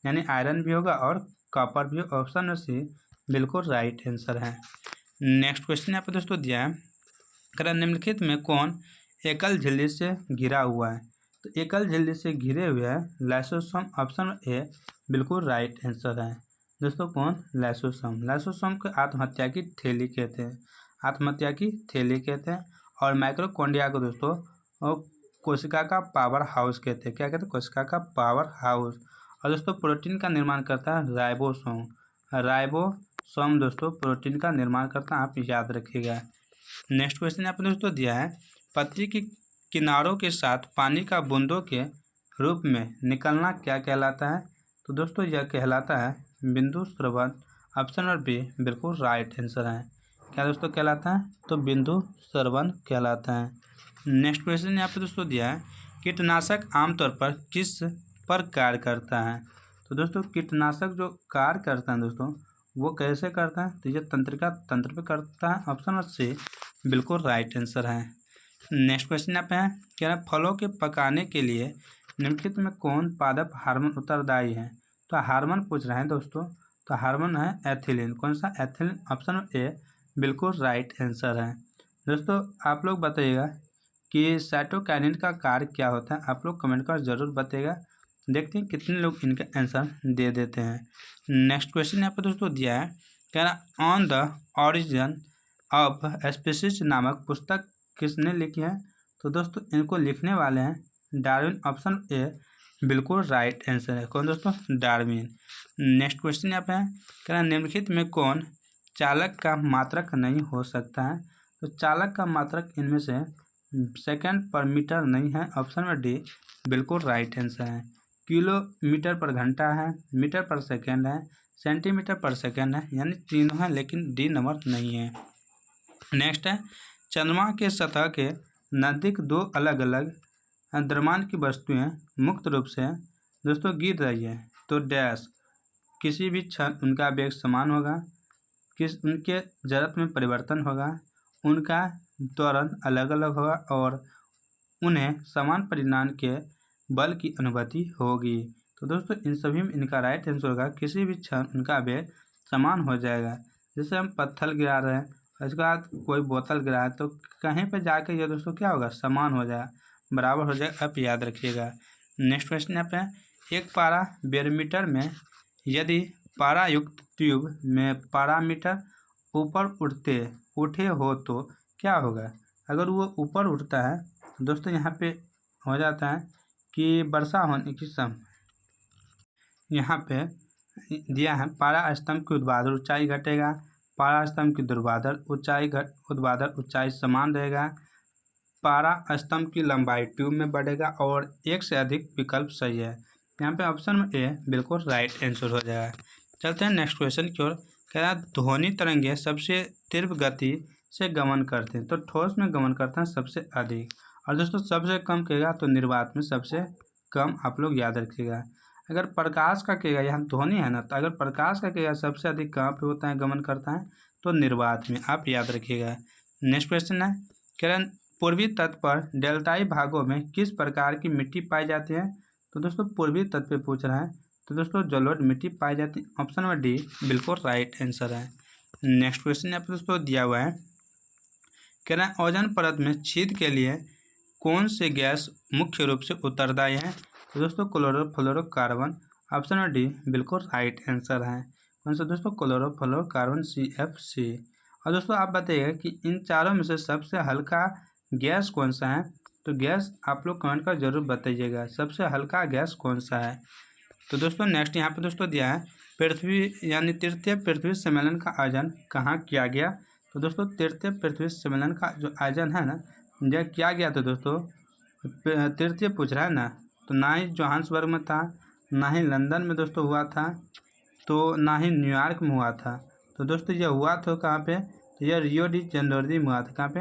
यानी आयरन भी होगा और कॉपर भी। ऑप्शन सी बिल्कुल राइट आंसर है। नेक्स्ट क्वेश्चन यहाँ पे दोस्तों दिया है, कह निम्नलिखित में कौन एकल झिल्ली से घिरा हुआ है। तो एकल झिल्ली से घिरे हुए हैं लाइसोसोम। ऑप्शन ए बिल्कुल राइट आंसर है। दोस्तों कौन, लाइसोसोम। लाइसोसोम को आत्महत्या की थैली कहते हैं, आत्महत्या की थैली कहते हैं। और माइक्रोकॉन्ड्रिया को दोस्तों कोशिका का पावर हाउस कहते हैं। क्या कहते हैं, कोशिका का पावर हाउस। और दोस्तों प्रोटीन का निर्माण करता है राइबोसोम। राइबोसोम दोस्तों प्रोटीन का निर्माण करता है, आप याद रखिएगा। नेक्स्ट क्वेश्चन यहाँ पर दोस्तों दिया है, पत्ती की किनारों के साथ पानी का बूंदों के रूप में निकलना क्या कहलाता है। तो दोस्तों यह कहलाता है बिंदु स्रवण। ऑप्शन नंबर बी बिल्कुल राइट आंसर है। क्या दोस्तों कहलाता है, तो बिंदु स्रवण कहलाता है। नेक्स्ट क्वेश्चन यहाँ पे दोस्तों दिया है, कीटनाशक आमतौर पर किस पर कार्य करता है। तो दोस्तों कीटनाशक जो कार्य करता है दोस्तों, वो कैसे करता है, तो ये तंत्रिका तंत्र पे करता है। ऑप्शन नंबर सी बिल्कुल राइट आंसर है। नेक्स्ट क्वेश्चन यहाँ पे है, कह रहा है फलों के पकाने के लिए निम्नलिखित में कौन पादप हार्मोन उत्तरदायी है। तो हार्मोन पूछ रहे हैं दोस्तों, तो हार्मोन है एथिलीन। कौन सा, एथिलीन। ऑप्शन ए बिल्कुल राइट आंसर है। दोस्तों आप लोग बताइएगा कि साइटोकाइनिन का कार्य क्या होता है, आप लोग कमेंट कर जरूर बताइएगा। देखते हैं कितने लोग इनका आंसर दे देते हैं। नेक्स्ट क्वेश्चन यहाँ पर दोस्तों दिया है, कह रहा on the origin of species नामक पुस्तक किसने लिखी है। तो दोस्तों इनको लिखने वाले हैं डार्विन। ऑप्शन ए बिल्कुल राइट आंसर है। कौन दोस्तों, डार्विन। नेक्स्ट क्वेश्चन यहाँ पे है, कह रहा निम्नलिखित में कौन चालक का मात्रक नहीं हो सकता है। तो चालक का मात्रक इनमें से सेकंड पर मीटर नहीं है। ऑप्शन में डी बिल्कुल राइट आंसर है। किलोमीटर पर घंटा है, मीटर पर सेकंड है, सेंटीमीटर पर सेकंड है, यानी तीनों है, लेकिन डी नंबर नहीं है। नेक्स्ट है, चंद्रमा के सतह के नज़दीक दो अलग अलग द्रव्यमान की वस्तुएं मुक्त रूप से दोस्तों गिर रही है, तो डैश किसी भी क्षण उनका वेग समान होगा, उनके जड़त्व में परिवर्तन होगा, उनका त्वरण अलग अलग होगा और उन्हें समान परिमाण के बल की अनुभूति होगी। तो दोस्तों इन सभी में इनका राइट आंसर होगा किसी भी क्षण उनका वेग समान हो जाएगा। जैसे हम पत्थर गिरा रहे हैं, उसके बाद कोई बोतल गिरा है, तो कहीं पर जाकर ये दोस्तों क्या होगा, समान हो जाएगा, बराबर हो जाएगा। आप याद रखिएगा। नेक्स्ट क्वेश्चन यहाँ पे, एक पारा बैरोमीटर में यदि पारायुक्त ट्यूब में पारामीटर ऊपर उठे हो तो क्या होगा। अगर वो ऊपर उठता है दोस्तों, यहाँ पे हो जाता है कि वर्षा होने की यहाँ पे दिया है, पारा स्तंभ की ऊर्ध्वाधर ऊंचाई घटेगा, पारा स्तंभ की ऊर्ध्वाधर ऊंचाई समान रहेगा, पारा स्तंभ की लंबाई ट्यूब में बढ़ेगा और एक से अधिक विकल्प सही है। यहाँ पे ऑप्शन में ए बिल्कुल राइट आंसर हो जाएगा। चलते हैं नेक्स्ट क्वेश्चन की ओर। कह रहा ध्वनि तरंगे सबसे तीव्र गति से गमन करते हैं, तो ठोस में गमन करते हैं सबसे अधिक, और दोस्तों सबसे कम कहेगा तो निर्वात में सबसे कम। आप लोग याद रखिएगा। अगर प्रकाश का कहेगा, यहाँ ध्वनि है ना, तो अगर प्रकाश का कहेगा सबसे अधिक कहाँ पे होता है, गमन करता है, तो निर्वात में। आप याद रखिएगा। नेक्स्ट क्वेश्चन है, कह रहा पूर्वी तट पर डेल्टाई भागों में किस प्रकार की मिट्टी पाई जाती है। तो दोस्तों पूर्वी तट पे पूछ रहा है, तो दोस्तों जलोढ़ मिट्टी पाई जाती है। ऑप्शन में डी बिल्कुल राइट आंसर है। नेक्स्ट क्वेश्चन यहाँ पे दोस्तों दिया हुआ है, कह रहा है ओजोन परत में छेद के लिए कौन से गैस मुख्य रूप से उत्तरदायी है। तो दोस्तों क्लोरोफ्लोरोकार्बन। ऑप्शन में डी बिल्कुल राइट आंसर है। कौन सा दोस्तों, क्लोरोफ्लोरोकार्बन CFC। और दोस्तों आप बताइएगा कि इन चारों में से सबसे हल्का गैस कौन सा है। तो गैस आप लोग कमेंट कर जरूर बताइएगा, सबसे हल्का गैस कौन सा है। तो दोस्तों नेक्स्ट यहाँ पे दोस्तों दिया है, पृथ्वी यानी तृतीय पृथ्वी सम्मेलन का आयोजन कहाँ किया गया। तो दोस्तों तृतीय पृथ्वी सम्मेलन का जो आयोजन है ना, यह किया गया था दोस्तों, तृतीय पूछ रहा है ना, तो ना ही जोहान्सबर्ग में था, ना ही लंदन में दोस्तों हुआ था, तो ना ही न्यूयॉर्क में हुआ था। तो दोस्तों यह हुआ था कहाँ पे, तो यह रियो डी जनवरी में हुआ था। कहाँ पे,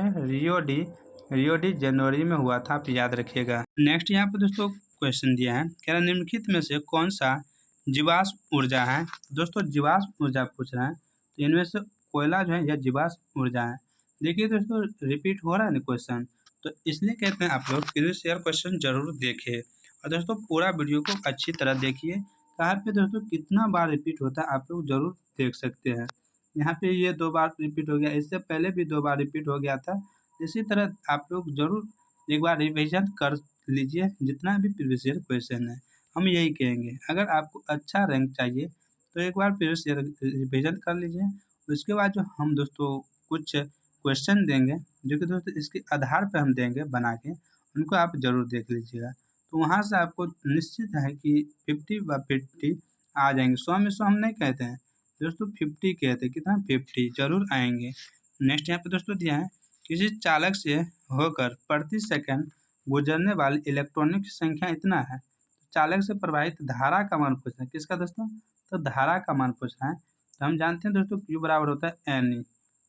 रियो डी जनवरी में हुआ था। आप याद रखिएगा। नेक्स्ट यहाँ पे दोस्तों क्वेश्चन दिया है, कह रहा निम्नलिखित में से कौन सा जीवाश्म ऊर्जा है। दोस्तों जीवाश्म ऊर्जा पूछ रहा है, तो इनमें से कोयला जो है यह जीवाश्म ऊर्जा है। देखिए दोस्तों रिपीट हो रहा है ना क्वेश्चन, तो इसलिए कहते हैं आप लोग प्रीवियस ईयर क्वेश्चन जरूर देखिए। और दोस्तों पूरा वीडियो को अच्छी तरह देखिए, कहाँ पे दोस्तों कितना बार रिपीट होता है आप लोग जरूर देख सकते हैं। यहाँ पे ये 2 बार रिपीट हो गया, इससे पहले भी 2 बार रिपीट हो गया था। इसी तरह आप लोग जरूर एक बार रिविजन कर लीजिए जितना भी प्रीवियस ईयर क्वेश्चन है। हम यही कहेंगे, अगर आपको अच्छा रैंक चाहिए तो एक बार प्रीवियस ईयर रिविजन कर लीजिए। उसके बाद जो हम दोस्तों कुछ क्वेश्चन देंगे, जो कि दोस्तों इसके आधार पर हम देंगे बना के, उनको आप ज़रूर देख लीजिएगा। तो वहाँ से आपको निश्चित है कि 50/50 आ जाएंगे। 100 में 100 हम नहीं कहते हैं दोस्तों, 50 कहते हैं। कितना, 50 जरूर आएंगे। नेक्स्ट यहाँ पे दोस्तों दिया है, किसी चालक से होकर प्रति सेकंड गुजरने वाले इलेक्ट्रॉनिक की संख्या इतना है। चालक से प्रवाहित धारा का मान पूछना है। किसका दोस्तों, तो धारा का मान पूछना है। तो हम जानते हैं दोस्तों Q बराबर होता है NE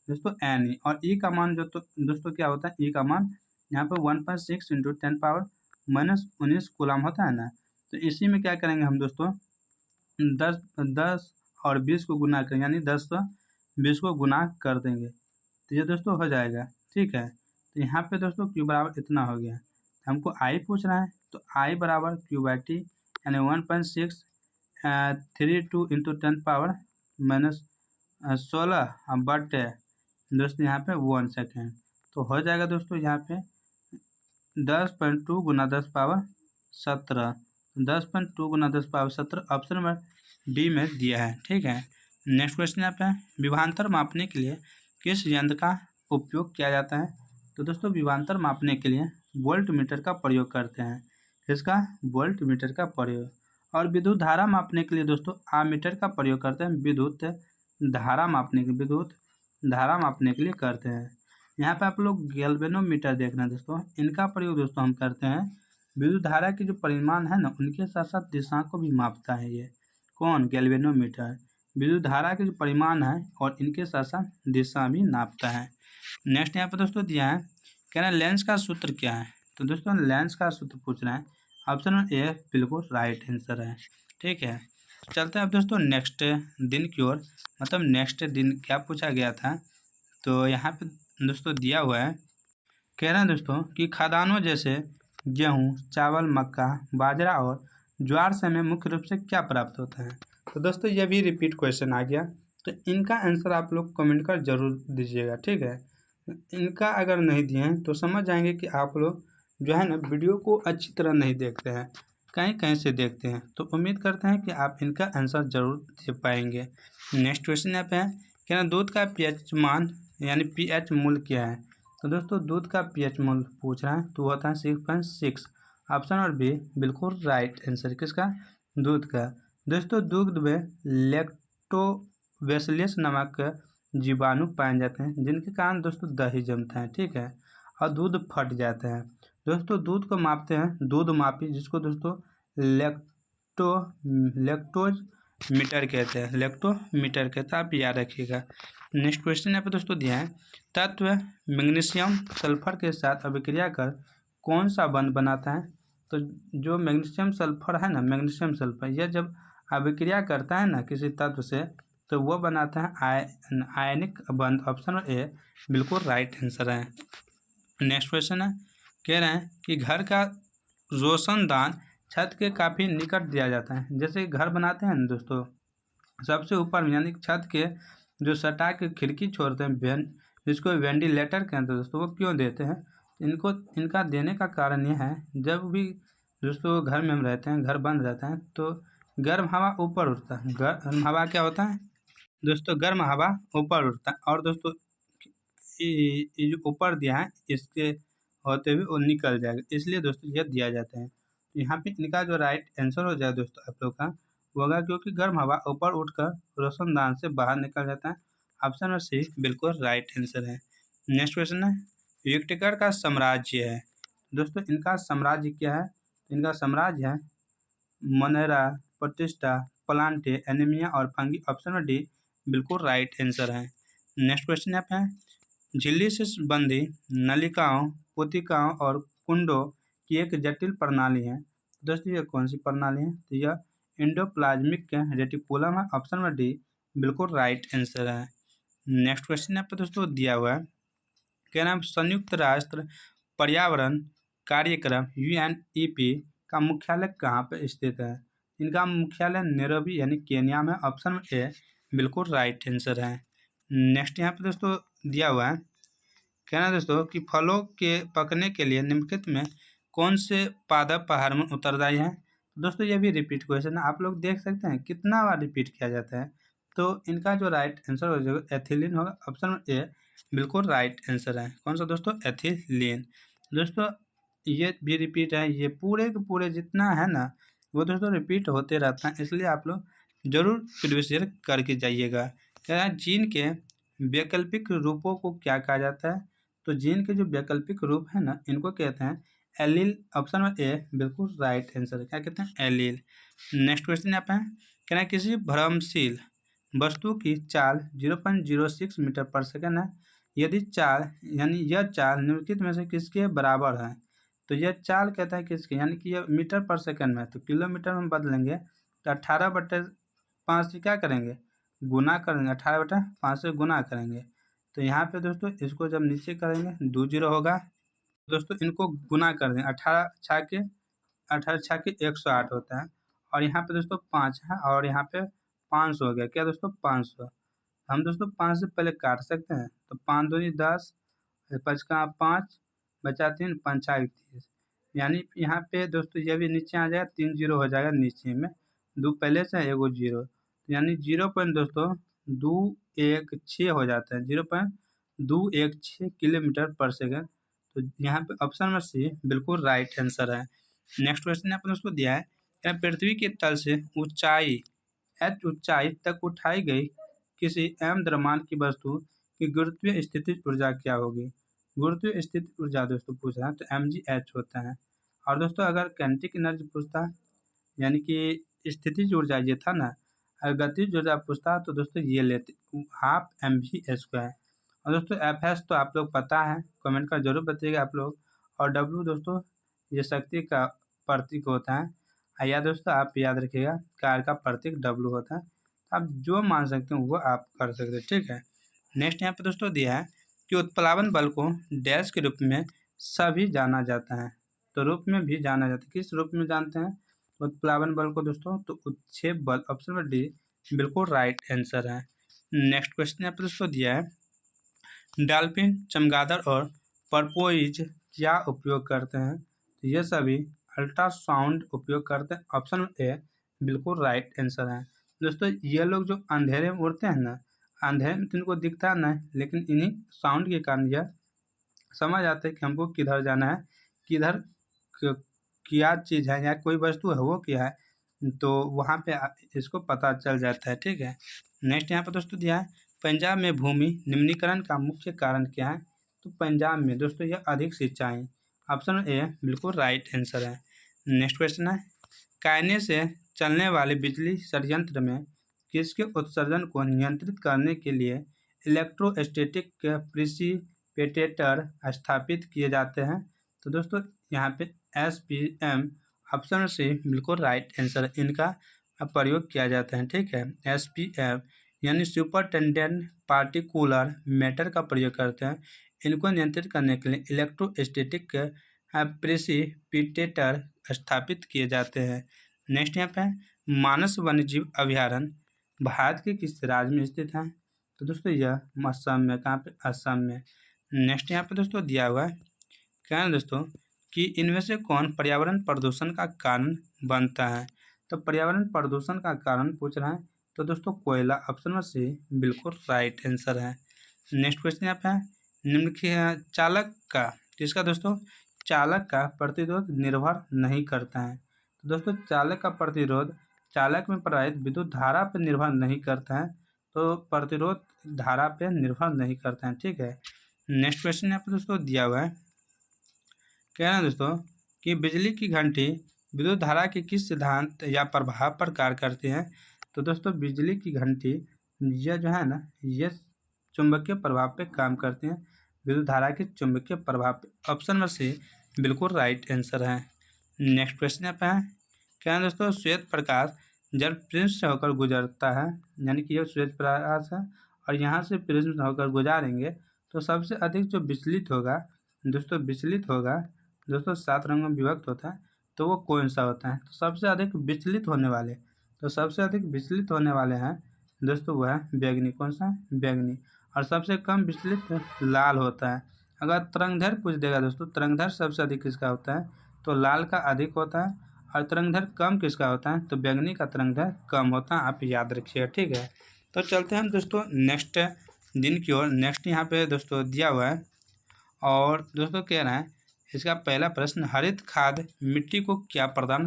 दोस्तों, NE, और E का मान जो तो दोस्तों क्या होता है, E का मान यहाँ पर 1.6 × 10⁻⁻19 कूलम होता है ना। तो इसी में क्या करेंगे हम दोस्तों, 10 और 20 को गुना करेंगे, यानी 10 से 20 को गुना कर देंगे, तो ये दोस्तों हो जाएगा। ठीक है, तो यहाँ पे दोस्तों Q बराबर इतना हो गया। हमको I पूछ रहा है, तो I बराबर Q/T यानी 1.632 × 10⁻16 बटे दोस्तों यहाँ पे 1 सेकेंड। तो हो जाएगा दोस्तों यहाँ पे 10.2 गुना 10^17, 10.2 गुना 10^17 ऑप्शन नंबर डी में दिया है। ठीक है, नेक्स्ट क्वेश्चन यहाँ पे विभवांतर मापने के लिए किस यंत्र का उपयोग किया जाता है? तो दोस्तों विभवांतर मापने के लिए वोल्ट मीटर का प्रयोग करते हैं। इसका वोल्ट मीटर का प्रयोग। और विद्युत धारा मापने के लिए दोस्तों आमीटर का प्रयोग करते हैं। विद्युत धारा मापने के लिए करते हैं। यहाँ पे आप लोग गैल्वेनोमीटर देखना है दोस्तों, इनका प्रयोग दोस्तों हम करते हैं। विद्युत धारा की जो परिमाण है ना, उनके साथ साथ दिशा को भी मापता है। ये कौन? गैल्वेनोमीटर। विद्युत धारा के जो परिमाण है और इनके साथ साथ दिशा भी नापता है। नेक्स्ट यहाँ पे दोस्तों दिया है, कह रहे हैं लेंस का सूत्र क्या है? तो दोस्तों लेंस का सूत्र पूछ रहे हैं। ऑप्शन नंबर ए बिल्कुल राइट आंसर है। ठीक है, चलते हैं अब दोस्तों नेक्स्ट दिन की ओर। मतलब नेक्स्ट दिन क्या पूछा गया था, तो यहाँ पे दोस्तों दिया हुआ है, कह रहे हैं दोस्तों कि खाद्यान्नों जैसे गेहूँ, चावल, मक्का, बाजरा और ज्वार से हमें मुख्य रूप से क्या प्राप्त होता है? तो दोस्तों ये भी रिपीट क्वेश्चन आ गया, तो इनका आंसर आप लोग कमेंट कर जरूर दीजिएगा। ठीक है, इनका अगर नहीं दिए हैं तो समझ जाएंगे कि आप लोग जो है ना वीडियो को अच्छी तरह नहीं देखते हैं, कहीं कहीं से देखते हैं। तो उम्मीद करते हैं कि आप इनका आंसर जरूर दे पाएंगे। नेक्स्ट क्वेश्चन यहाँ पे है, क्या दूध का पीएच मान यानी पीएच मूल्य क्या है? तो दोस्तों दूध का पीएच मूल्य पूछ रहा है, तो होता है 6.6। ऑप्शन नंबर बी बिल्कुल राइट आंसर। किसका? दूध का। दोस्तों दूध में लैक्टोबैसिलस नामक जीवाणु पाए जाते हैं, जिनके कारण दोस्तों दही जमता है। ठीक है, और दूध फट जाता है। दोस्तों दूध को मापते हैं दूध मापी, जिसको दोस्तों लैक्टोज मीटर कहते हैं। लैक्टोमीटर कहते हैं, आप याद रखिएगा। नेक्स्ट क्वेश्चन यहाँ पे दोस्तों दिया है, तत्व मैग्नीशियम सल्फर के साथ अभिक्रिया कर कौन सा बंध बनाता है? तो जो मैग्नीशियम सल्फर है ना, मैग्नीशियम सल्फर, यह जब अभिक्रिया करता है ना किसी तत्व से, तो वह बनाता है आयनिक बंध। ऑप्शन ए बिल्कुल राइट आंसर है। नेक्स्ट क्वेश्चन है, कह रहे हैं कि घर का रोशनदान छत के काफ़ी निकट दिया जाता है। जैसे घर बनाते हैं ना दोस्तों, सबसे ऊपर में यानी छत के जो सटा के खिड़की छोड़ते हैं, जिसको वेंटिलेटर कहते हैं दोस्तों, वो क्यों देते हैं? इनका देने का कारण यह है, जब भी दोस्तों घर में हम रहते हैं, घर बंद रहता है, तो गर्म हवा ऊपर उठता है। गर्म हवा क्या होता है दोस्तों? गर्म हवा ऊपर उठता है। और दोस्तों ये जो ऊपर दिया है, इसके होते हुए वो निकल जाएगा, इसलिए दोस्तों यह दिया जाता है। तो यहाँ पे इनका जो राइट आंसर हो जाए दोस्तों आप लोग का, वो होगा क्योंकि गर्म हवा ऊपर उठकर रोशनदान से बाहर निकल जाता है। ऑप्शन नंबर सी बिल्कुल राइट आंसर है। नेक्स्ट क्वेश्चन है, विक्टिकर का साम्राज्य है। दोस्तों इनका साम्राज्य क्या है? इनका साम्राज्य है मोनेरा, प्रतिष्ठा, प्लांटे, एनीमिया और फंगी। ऑप्शन नंबर डी बिल्कुल राइट आंसर है। नेक्स्ट क्वेश्चन यहाँ पे है, झिल्ली से बंधी नलिकाओं, पोतिकाओं और कुंडों की एक जटिल प्रणाली है। दोस्तों ये कौन सी प्रणाली है? तो यह एंडोप्लाज्मिक रेटिकुलम है। ऑप्शन नंबर डी बिल्कुल राइट आंसर है। नेक्स्ट क्वेश्चन यहाँ पे दोस्तों दिया हुआ है, क्या नाम संयुक्त राष्ट्र पर्यावरण कार्यक्रम UNEP का मुख्यालय कहाँ पर स्थित है? इनका मुख्यालय नैरोबी यानी केन्या में। ऑप्शन ए बिल्कुल राइट आंसर है। नेक्स्ट यहाँ पे दोस्तों दिया हुआ है, कहना दोस्तों कि फलों के पकने के लिए निम्नलिखित में कौन से पादप हार्मोन उत्तरदायी हैं? दोस्तों ये भी रिपीट क्वेश्चन है, आप लोग देख सकते हैं कितना बार रिपीट किया जाता है। तो इनका जो राइट आंसर हो जाएगा एथिलीन होगा। ऑप्शन ए बिल्कुल राइट आंसर है। कौन सा दोस्तों? एथिलीन। दोस्तों ये भी रिपीट है, ये पूरे के पूरे जितना है ना, वो दोस्तों रिपीट होते रहता है, इसलिए आप लोग जरूर प्रीवियस ईयर करके जाइएगा। क्या है, जीन के वैकल्पिक रूपों को क्या कहा जाता है? तो जीन के जो वैकल्पिक रूप है ना, इनको कहते हैं एलील। ऑप्शन नंबर ए बिल्कुल राइट आंसर है। क्या कहते हैं? एलील। नेक्स्ट क्वेश्चन यहाँ पे है, कहना है किसी भ्रमशील वस्तु की चाल 0.06 मीटर पर सेकंड है, यदि चाल यानी यह चाल निम्नलिखित में से किसके बराबर है? तो यह चाल कहता है किसके, यानी कि यह मीटर पर सेकंड में है, तो किलोमीटर में बदलेंगे तो 18/5 से क्या करेंगे? गुना करेंगे। 18/5 से गुना करेंगे, तो यहाँ पे दोस्तों इसको जब नीचे करेंगे 2 जीरो होगा। दोस्तों इनको गुना कर दें, 18 छः के 108 होता है, और यहाँ पे दोस्तों 5 है, और यहाँ पे 500 हो गया। क्या दोस्तों? 500। हम दोस्तों 5 से पहले काट सकते हैं, तो 5 दूनी 10, 5 का 5 बचा 3 पंचा 31, यानी यहाँ पे दोस्तों ये भी नीचे आ जाएगा, 3 जीरो हो जाएगा नीचे में, 2 पहले से एगो जीरो, यानी 0 दोस्तों 216 हो जाता है, 0.216 किलोमीटर पर सेकेंड। तो यहाँ पे ऑप्शन नंबर सी बिल्कुल राइट आंसर है। नेक्स्ट क्वेश्चन आपने उसको दिया है, क्या पृथ्वी के तल से ऊंचाई ऊंचाई तक उठाई गई किसी एम द्रव्यमान की वस्तु की गुरुत्वीय स्थितिज ऊर्जा क्या होगी। गुरुत्वीय स्थिति ऊर्जा दोस्तों पूछ रहा है तो mgh होता है। और दोस्तों अगर काइनेटिक एनर्जी पूछता यानी कि स्थितिज ऊर्जा ये था ना, अगर गतिज ऊर्जा पूछता तो दोस्तों ये लेते हाफ mv²। और दोस्तों fs तो आप लोग पता है, कमेंट कर जरूर बताइएगा आप लोग। और w दोस्तों ये शक्ति का प्रतीक होता है, या दोस्तों आप याद रखिएगा कार का प्रतीक W होता है। आप जो मान सकते हैं वो आप कर सकते हैं, ठीक है। नेक्स्ट यहाँ पे दोस्तों दिया है कि उत्प्लावन बल को डैश के रूप में सभी जाना जाता है, तो रूप में भी जाना जाता है, किस रूप में जानते हैं उत्प्लावन बल को दोस्तों, तो उत्क्षेप बल, ऑप्शन नंबर डी बिल्कुल राइट आंसर है। नेक्स्ट क्वेश्चन यहाँ पे दोस्तों दिया है, डॉल्फिन, चमगादड़ और पर्पोइज क्या उपयोग करते हैं, तो ये सभी अल्ट्रासाउंड उपयोग करते हैं, ऑप्शन ए बिल्कुल राइट आंसर है। दोस्तों ये लोग जो अंधेरे में उड़ते हैं ना, अंधेरे में तो इनको दिखता नहीं, लेकिन इन्हीं साउंड के कारण यह समझ आता है कि हमको किधर जाना है, किधर क्या चीज़ है या कोई वस्तु है वो क्या है, तो वहाँ पे इसको पता चल जाता है, ठीक है। नेक्स्ट यहाँ पर दोस्तों दिया है, पंजाब में भूमि निम्नीकरण का मुख्य कारण क्या है, तो पंजाब में दोस्तों यह अधिक सिंचाई, ऑप्शन ए बिल्कुल राइट आंसर है। नेक्स्ट क्वेश्चन है, कायने से चलने वाले बिजली संयंत्र में किसके उत्सर्जन को नियंत्रित करने के लिए इलेक्ट्रोस्टैटिक प्रिसिपिटेटर स्थापित किए जाते हैं, तो दोस्तों यहाँ पे SPM, ऑप्शन से बिल्कुल राइट आंसर, इनका प्रयोग किया जाता है, ठीक है। SPM यानी सुपरटेंडेंट पार्टिकुलर मैटर का प्रयोग करते हैं, इनको नियंत्रित करने के लिए इलेक्ट्रोस्टैटिक प्रिसिपिटेटर स्थापित किए जाते हैं। नेक्स्ट यहाँ पे मानस वन्यजीव अभयारण्य भारत के किस राज्य में स्थित है, तो दोस्तों यह असम में, कहाँ पे, असम में। नेक्स्ट यहाँ पे दोस्तों दिया हुआ है, क्या है दोस्तों कि इनमें से कौन पर्यावरण प्रदूषण का कारण बनता है, तो पर्यावरण प्रदूषण का कारण पूछ रहा है, तो दोस्तों कोयला, ऑप्शन में से बिल्कुल राइट आंसर है। नेक्स्ट क्वेश्चन यहाँ पे निम्नलिखित चालक का, जिसका दोस्तों चालक का प्रतिरोध निर्भर नहीं करता है, तो दोस्तों चालक का प्रतिरोध चालक में प्रवाहित विद्युत धारा पर निर्भर नहीं करता है, तो प्रतिरोध धारा पर निर्भर नहीं करता है, ठीक है। नेक्स्ट क्वेश्चन यहाँ पर दोस्तों दिया हुआ है, क्या है दोस्तों कि बिजली की घंटी विद्युत धारा के किस सिद्धांत या प्रभाव पर कार्य करती है, तो दोस्तों बिजली की घंटी यह जो है ना, ये चुंबकीय प्रभाव पे काम करती हैं, विद्युत धारा के चुंबकीय प्रभाव पे, ऑप्शन में से बिल्कुल राइट आंसर है। नेक्स्ट क्वेश्चन यहाँ पे है, क्या है दोस्तों श्वेत प्रकाश जब प्रिज्म से होकर गुजरता है, यानी कि यह श्वेत प्रकाश है और यहाँ से प्रिज्म से होकर गुजारेंगे तो सबसे अधिक जो विचलित होगा दोस्तों 7 रंगों में विभक्त होता है, तो वो कौन सा होता है, तो सबसे अधिक विचलित होने वाले हैं दोस्तों वह है बैगनी, कौन सा, बैगनी। और सबसे कम विचलित लाल होता है। अगर तरंगधैर्घ्य पूछ देगा दोस्तों, तरंगधैर्घ्य सबसे अधिक किसका होता है, तो लाल का अधिक होता है, और तरंगधैर्घ्य कम किसका होता है, तो बैगनी का तरंगधैर्घ्य कम होता है, आप याद रखिएगा, ठीक है। तो चलते हैं दोस्तों नेक्स्ट दिन की ओर। नेक्स्ट यहाँ पे दोस्तों दिया हुआ है, और दोस्तों कह रहे हैं इसका पहला प्रश्न, हरित खाद मिट्टी को क्या प्रदान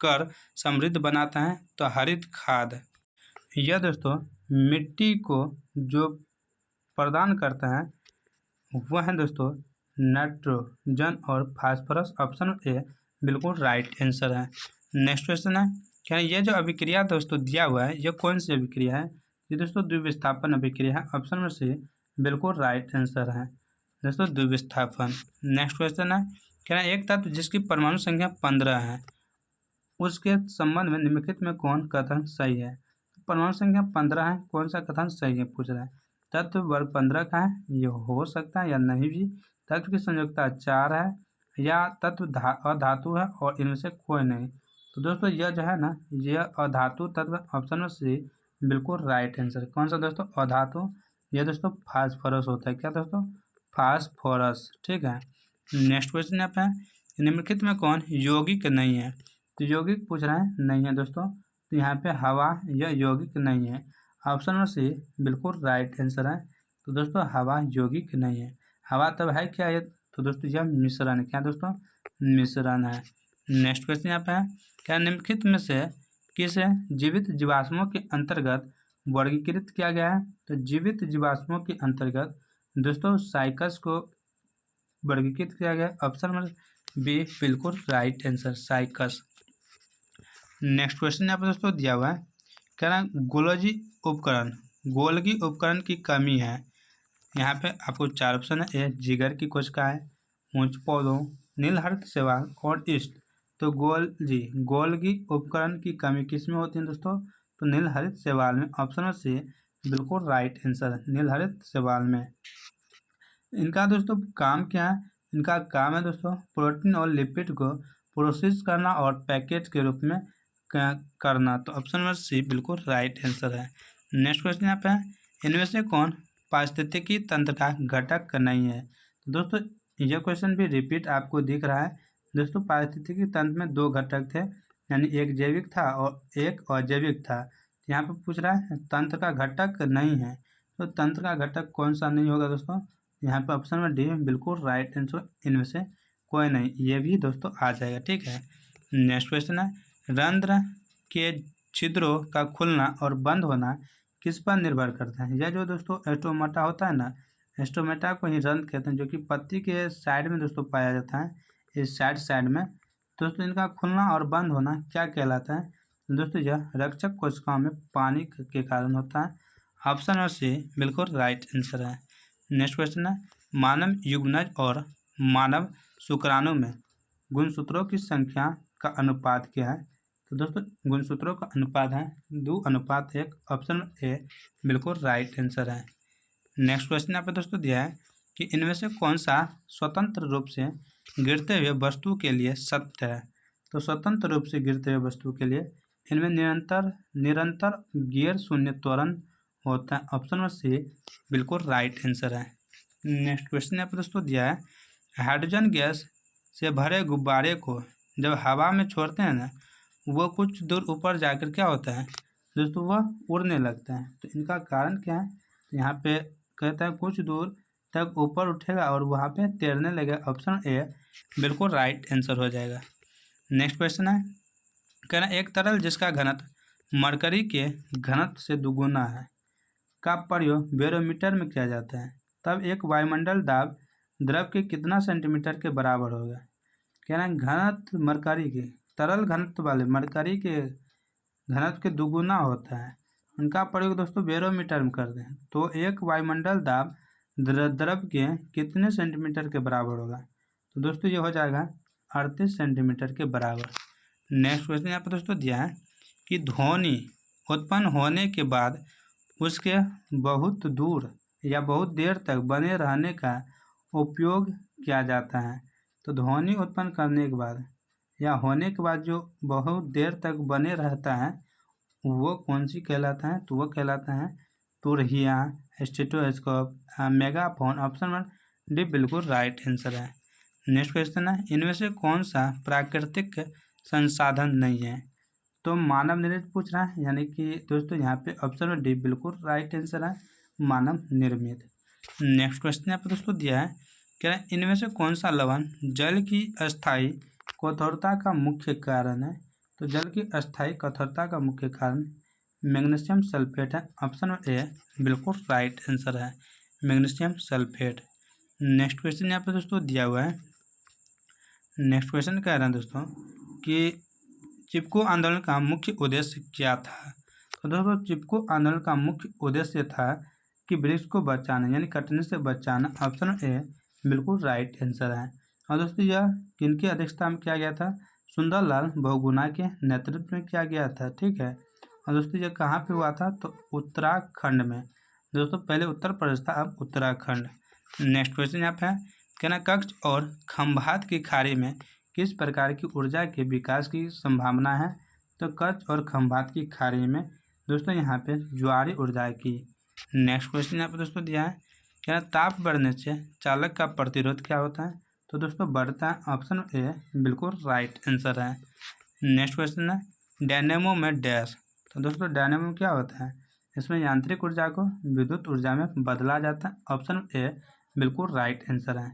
कर समृद्ध बनाता है, तो हरित खाद यह दोस्तों मिट्टी को जो प्रदान करता है वह है दोस्तों नाइट्रोजन और फास्फोरस, ऑप्शन ए बिल्कुल राइट आंसर है। नेक्स्ट क्वेश्चन है, क्या यह जो अभिक्रिया दोस्तों दिया हुआ है यह कौन सी अभिक्रिया है, ये दोस्तों द्विविस्थापन अभिक्रिया है, ऑप्शन में से बिल्कुल राइट आंसर है दोस्तों द्विविस्थापन। नेक्स्ट क्वेश्चन है, क्या एक तत्व जिसकी परमाणु संख्या 15 है उसके संबंध में निम्नलिखित में कौन कथन सही है, परमाणु संख्या 15 है, कौन सा कथन सही है पूछ रहा है। तत्व वर्ग 15 का है, ये हो सकता है या नहीं भी। तत्व की संयोजकता 4 है, या तत्व अधातु है और इनमें से कोई नहीं, तो दोस्तों यह जो है ना, यह अधातु तत्व, ऑप्शन में से बिल्कुल राइट आंसर। कौन सा दोस्तों, अधातु, यह दोस्तों फास्फोरस होता है, क्या दोस्तों, फास्फोरस, ठीक है। नेक्स्ट क्वेश्चन यहाँ पे है निम्नलिखित में कौन यौगिक नहीं है। तो यौगिक पूछ रहा है नहीं है दोस्तों, तो यहाँ पे हवा यह यौगिक नहीं है। ऑप्शन नंबर सी बिल्कुल राइट आंसर है। तो दोस्तों हवा यौगिक नहीं है। हवा तब है क्या है, तो दोस्तों यह मिश्रण है। क्या दोस्तों, मिश्रण है। नेक्स्ट क्वेश्चन यहाँ पे है क्या निम्नलिखित में से किसे जीवित जीवाश्मों के अंतर्गत वर्गीकृत किया गया है। तो जीवित जीवाश्मों के अंतर्गत दोस्तों साइकस को वर्गीकृत किया गया। ऑप्शन नंबर बी बिल्कुल right answer, cycas. Next question यहाँ पर दोस्तों दिया हुआ है कह रहा है गोल्गी उपकरण की कमी है। यहाँ पे आपको 4 ऑप्शन है। ए जिगर की कोशिका है, ऊंच पौधों, नीलहरित शैवाल और ईस्ट। तो गोल्गी उपकरण की कमी किस में होती है दोस्तों, तो नीलहरित शैवाल में। ऑप्शन नंबर सी बिल्कुल राइट आंसर है, नीलहरित शैवाल में। इनका दोस्तों काम क्या है, इनका काम है दोस्तों प्रोटीन और लिपिड को प्रोसेस करना और पैकेट के रूप में करना। तो ऑप्शन नंबर सी बिल्कुल राइट आंसर है। नेक्स्ट क्वेश्चन यहाँ पे है इनमें से कौन पारिस्थितिकी तंत्र का घटक नहीं है। तो दोस्तों यह क्वेश्चन भी रिपीट आपको दिख रहा है। दोस्तों पारिस्थितिकी तंत्र में 2 घटक थे, यानी एक जैविक था और एक अजैविक था। यहाँ पे पूछ रहा है तंत्र का घटक नहीं है, तो तंत्र का घटक कौन सा नहीं होगा दोस्तों, यहाँ पे ऑप्शन नंबर डी बिल्कुल राइट आंसर, इनमें से कोई नहीं। ये भी दोस्तों आ जाएगा, ठीक है। नेक्स्ट क्वेश्चन है रंध्र के छिद्रों का खुलना और बंद होना किस पर निर्भर करता है। यह जो दोस्तों एस्टोमेटा होता है ना, एस्टोमेटा को ही रंध्र कहते हैं, जो कि पत्ती के साइड में दोस्तों पाया जाता है, इस साइड में। दोस्तों इनका खुलना और बंद होना क्या कहलाता है, दोस्तों यह रक्षक कोशिकाओं में पानी के कारण होता है। ऑप्शन नंबर सी बिल्कुल राइट आंसर है। नेक्स्ट क्वेश्चन है मानव युग्मनज और मानव शुक्राणु में गुणसूत्रों की संख्या का अनुपात क्या है। तो दोस्तों गुणसूत्रों का अनुपात है 2:1। ऑप्शन ए बिल्कुल राइट आंसर है। नेक्स्ट क्वेश्चन यहाँ पे दोस्तों दिया है कि इनमें से कौन सा स्वतंत्र रूप से गिरते हुए वस्तु के लिए सत्य है। तो स्वतंत्र रूप से गिरते हुए वस्तु के लिए इनमें निरंतर गियर शून्य त्वरण होता है। ऑप्शन नंबर सी बिल्कुल राइट आंसर है। नेक्स्ट क्वेश्चन यहाँ पर दोस्तों दिया है हाइड्रोजन गैस से भरे गुब्बारे को जब हवा में छोड़ते हैं ना, वो कुछ दूर ऊपर जाकर क्या होता है दोस्तों, वह उड़ने लगता है। तो इनका कारण क्या है, तो यहाँ पे कहता है कुछ दूर तक ऊपर उठेगा और वहाँ पे तैरने लगेगा। ऑप्शन ए बिल्कुल राइट आंसर हो जाएगा। नेक्स्ट क्वेश्चन है कहना एक तरल जिसका घनत्व मरकरी के घनत्व से दुगुना है का प्रयोग बैरोमीटर में किया जाता है, तब एक वायुमंडल दाब द्रव के कितना सेंटीमीटर के बराबर होगा। कहना घनत्व मरकरी के तरल घनत्व वाले मरकरी के घनत्व के दुगुना होता है, उनका प्रयोग दोस्तों बैरोमीटर में कर दें तो एक वायुमंडल दाब द्रव के कितने सेंटीमीटर के बराबर होगा। तो दोस्तों ये हो जाएगा 38 सेंटीमीटर के बराबर। नेक्स्ट क्वेश्चन यहाँ पर दोस्तों दिया है कि ध्वनि उत्पन्न होने के बाद उसके बहुत दूर या बहुत देर तक बने रहने का उपयोग किया जाता है। तो ध्वनि उत्पन्न करने के बाद या होने के बाद जो बहुत देर तक बने रहता है वो कौन सी कहलाता है, तो वो कहलाता है तुरहिया, stethoscope, megaphone. Option number D बिल्कुल राइट आंसर है। नेक्स्ट क्वेश्चन है इनमें से कौन सा प्राकृतिक संसाधन नहीं है। तो मानव निर्मित पूछ रहा है, यानी कि दोस्तों यहाँ पे ऑप्शन नंबर डी बिल्कुल राइट आंसर है, मानव निर्मित। नेक्स्ट क्वेश्चन यहाँ पे दोस्तों दिया है क्या इनमें से कौन सा लवण जल की अस्थायी कठोरता का मुख्य कारण है। तो जल की अस्थायी कठोरता का मुख्य कारण मैग्नीशियम सल्फेट है। ऑप्शन नंबर ए बिल्कुल राइट आंसर है, मैग्नीशियम सल्फेट। नेक्स्ट क्वेश्चन यहाँ पे दोस्तों दिया हुआ है, नेक्स्ट क्वेश्चन कह रहे हैं दोस्तों कि चिपको आंदोलन का मुख्य उद्देश्य क्या था। तो दोस्तों चिपको आंदोलन का मुख्य उद्देश्य था कि वृक्ष को बचाना, यानी कटने से बचाना। ऑप्शन ए बिल्कुल राइट आंसर है। और दोस्तों यह किनकी अध्यक्षता में किया गया था, सुंदरलाल बहुगुणा के नेतृत्व में किया गया था, ठीक है। और दोस्तों यह कहाँ पे हुआ था, तो उत्तराखंड में। दोस्तों पहले उत्तर प्रदेश था, अब उत्तराखंड। नेक्स्ट क्वेश्चन यहाँ पे है कहना कक्ष और खंभात की खाड़ी में किस प्रकार की ऊर्जा के विकास की संभावना है। तो कच्छ और खंभात की खाड़ी में दोस्तों यहाँ पे ज्वारीय ऊर्जा की। नेक्स्ट क्वेश्चन यहाँ पे दोस्तों दिया है क्या ताप बढ़ने से चालक का प्रतिरोध क्या होता है। तो दोस्तों बढ़ता है ऑप्शन ए बिल्कुल राइट आंसर है। नेक्स्ट क्वेश्चन है डायनेमो में डैश। तो दोस्तों डायनेमो क्या होता है, इसमें यांत्रिक ऊर्जा को विद्युत ऊर्जा में बदला जाता है। ऑप्शन ए बिल्कुल राइट आंसर है।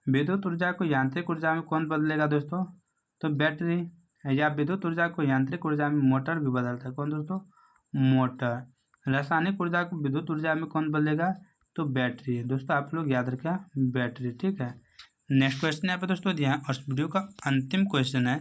विद्युत ऊर्जा को यांत्रिक ऊर्जा में कौन बदलेगा दोस्तों, तो बैटरी, या विद्युत ऊर्जा को यांत्रिक ऊर्जा में मोटर भी बदलता है, कौन दोस्तों, मोटर। रासायनिक ऊर्जा को विद्युत ऊर्जा में कौन बदलेगा, तो बैटरी। दोस्तों आप लोग याद रखें बैटरी, ठीक है। नेक्स्ट क्वेश्चन यहाँ पे दोस्तों दिया है और इस वीडियो का अंतिम क्वेश्चन है,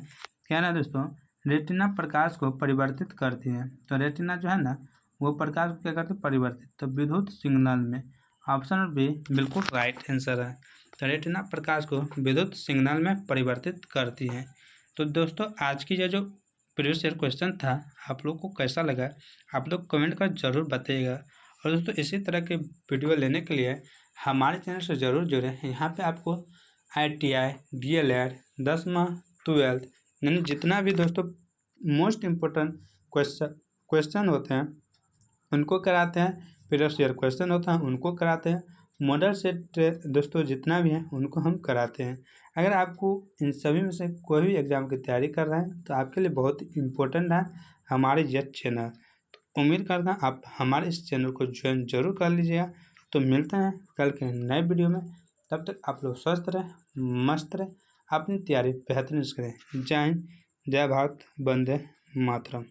क्या ना दोस्तों, रेटिना प्रकाश को परिवर्तित करती है। तो रेटिना जो है ना वो प्रकाश को क्या करती है, परिवर्तित, तो विद्युत सिग्नल में। ऑप्शन बी बिल्कुल राइट आंसर है। तो रेटिना प्रकाश को विद्युत सिग्नल में परिवर्तित करती है। तो दोस्तों आज की जो प्रीवियस ईयर क्वेश्चन था आप लोग को कैसा लगा, आप लोग कमेंट कर जरूर बताइएगा। और दोस्तों इसी तरह के वीडियो लेने के लिए हमारे चैनल से ज़रूर जुड़ें। यहाँ पे आपको ITI, DLED, 10वीं 12th यानी जितना भी दोस्तों मोस्ट इम्पोर्टेंट क्वेश्चन होते हैं उनको कराते हैं, प्रीवियस ईयर क्वेश्चन होता है उनको कराते हैं, मॉडल सेट दोस्तों जितना भी है उनको हम कराते हैं। अगर आपको इन सभी में से कोई भी एग्ज़ाम की तैयारी कर रहे हैं तो आपके लिए बहुत इम्पोर्टेंट है हमारे ये चैनल। तो उम्मीद करता हूँ आप हमारे इस चैनल को ज्वाइन जरूर कर लीजिएगा। तो मिलते हैं कल के नए वीडियो में, तब तक आप लोग स्वस्थ रहें, मस्त रहें, अपनी तैयारी बेहतरीन करें। जय हिंद, जय भारत, वंदे मातरम।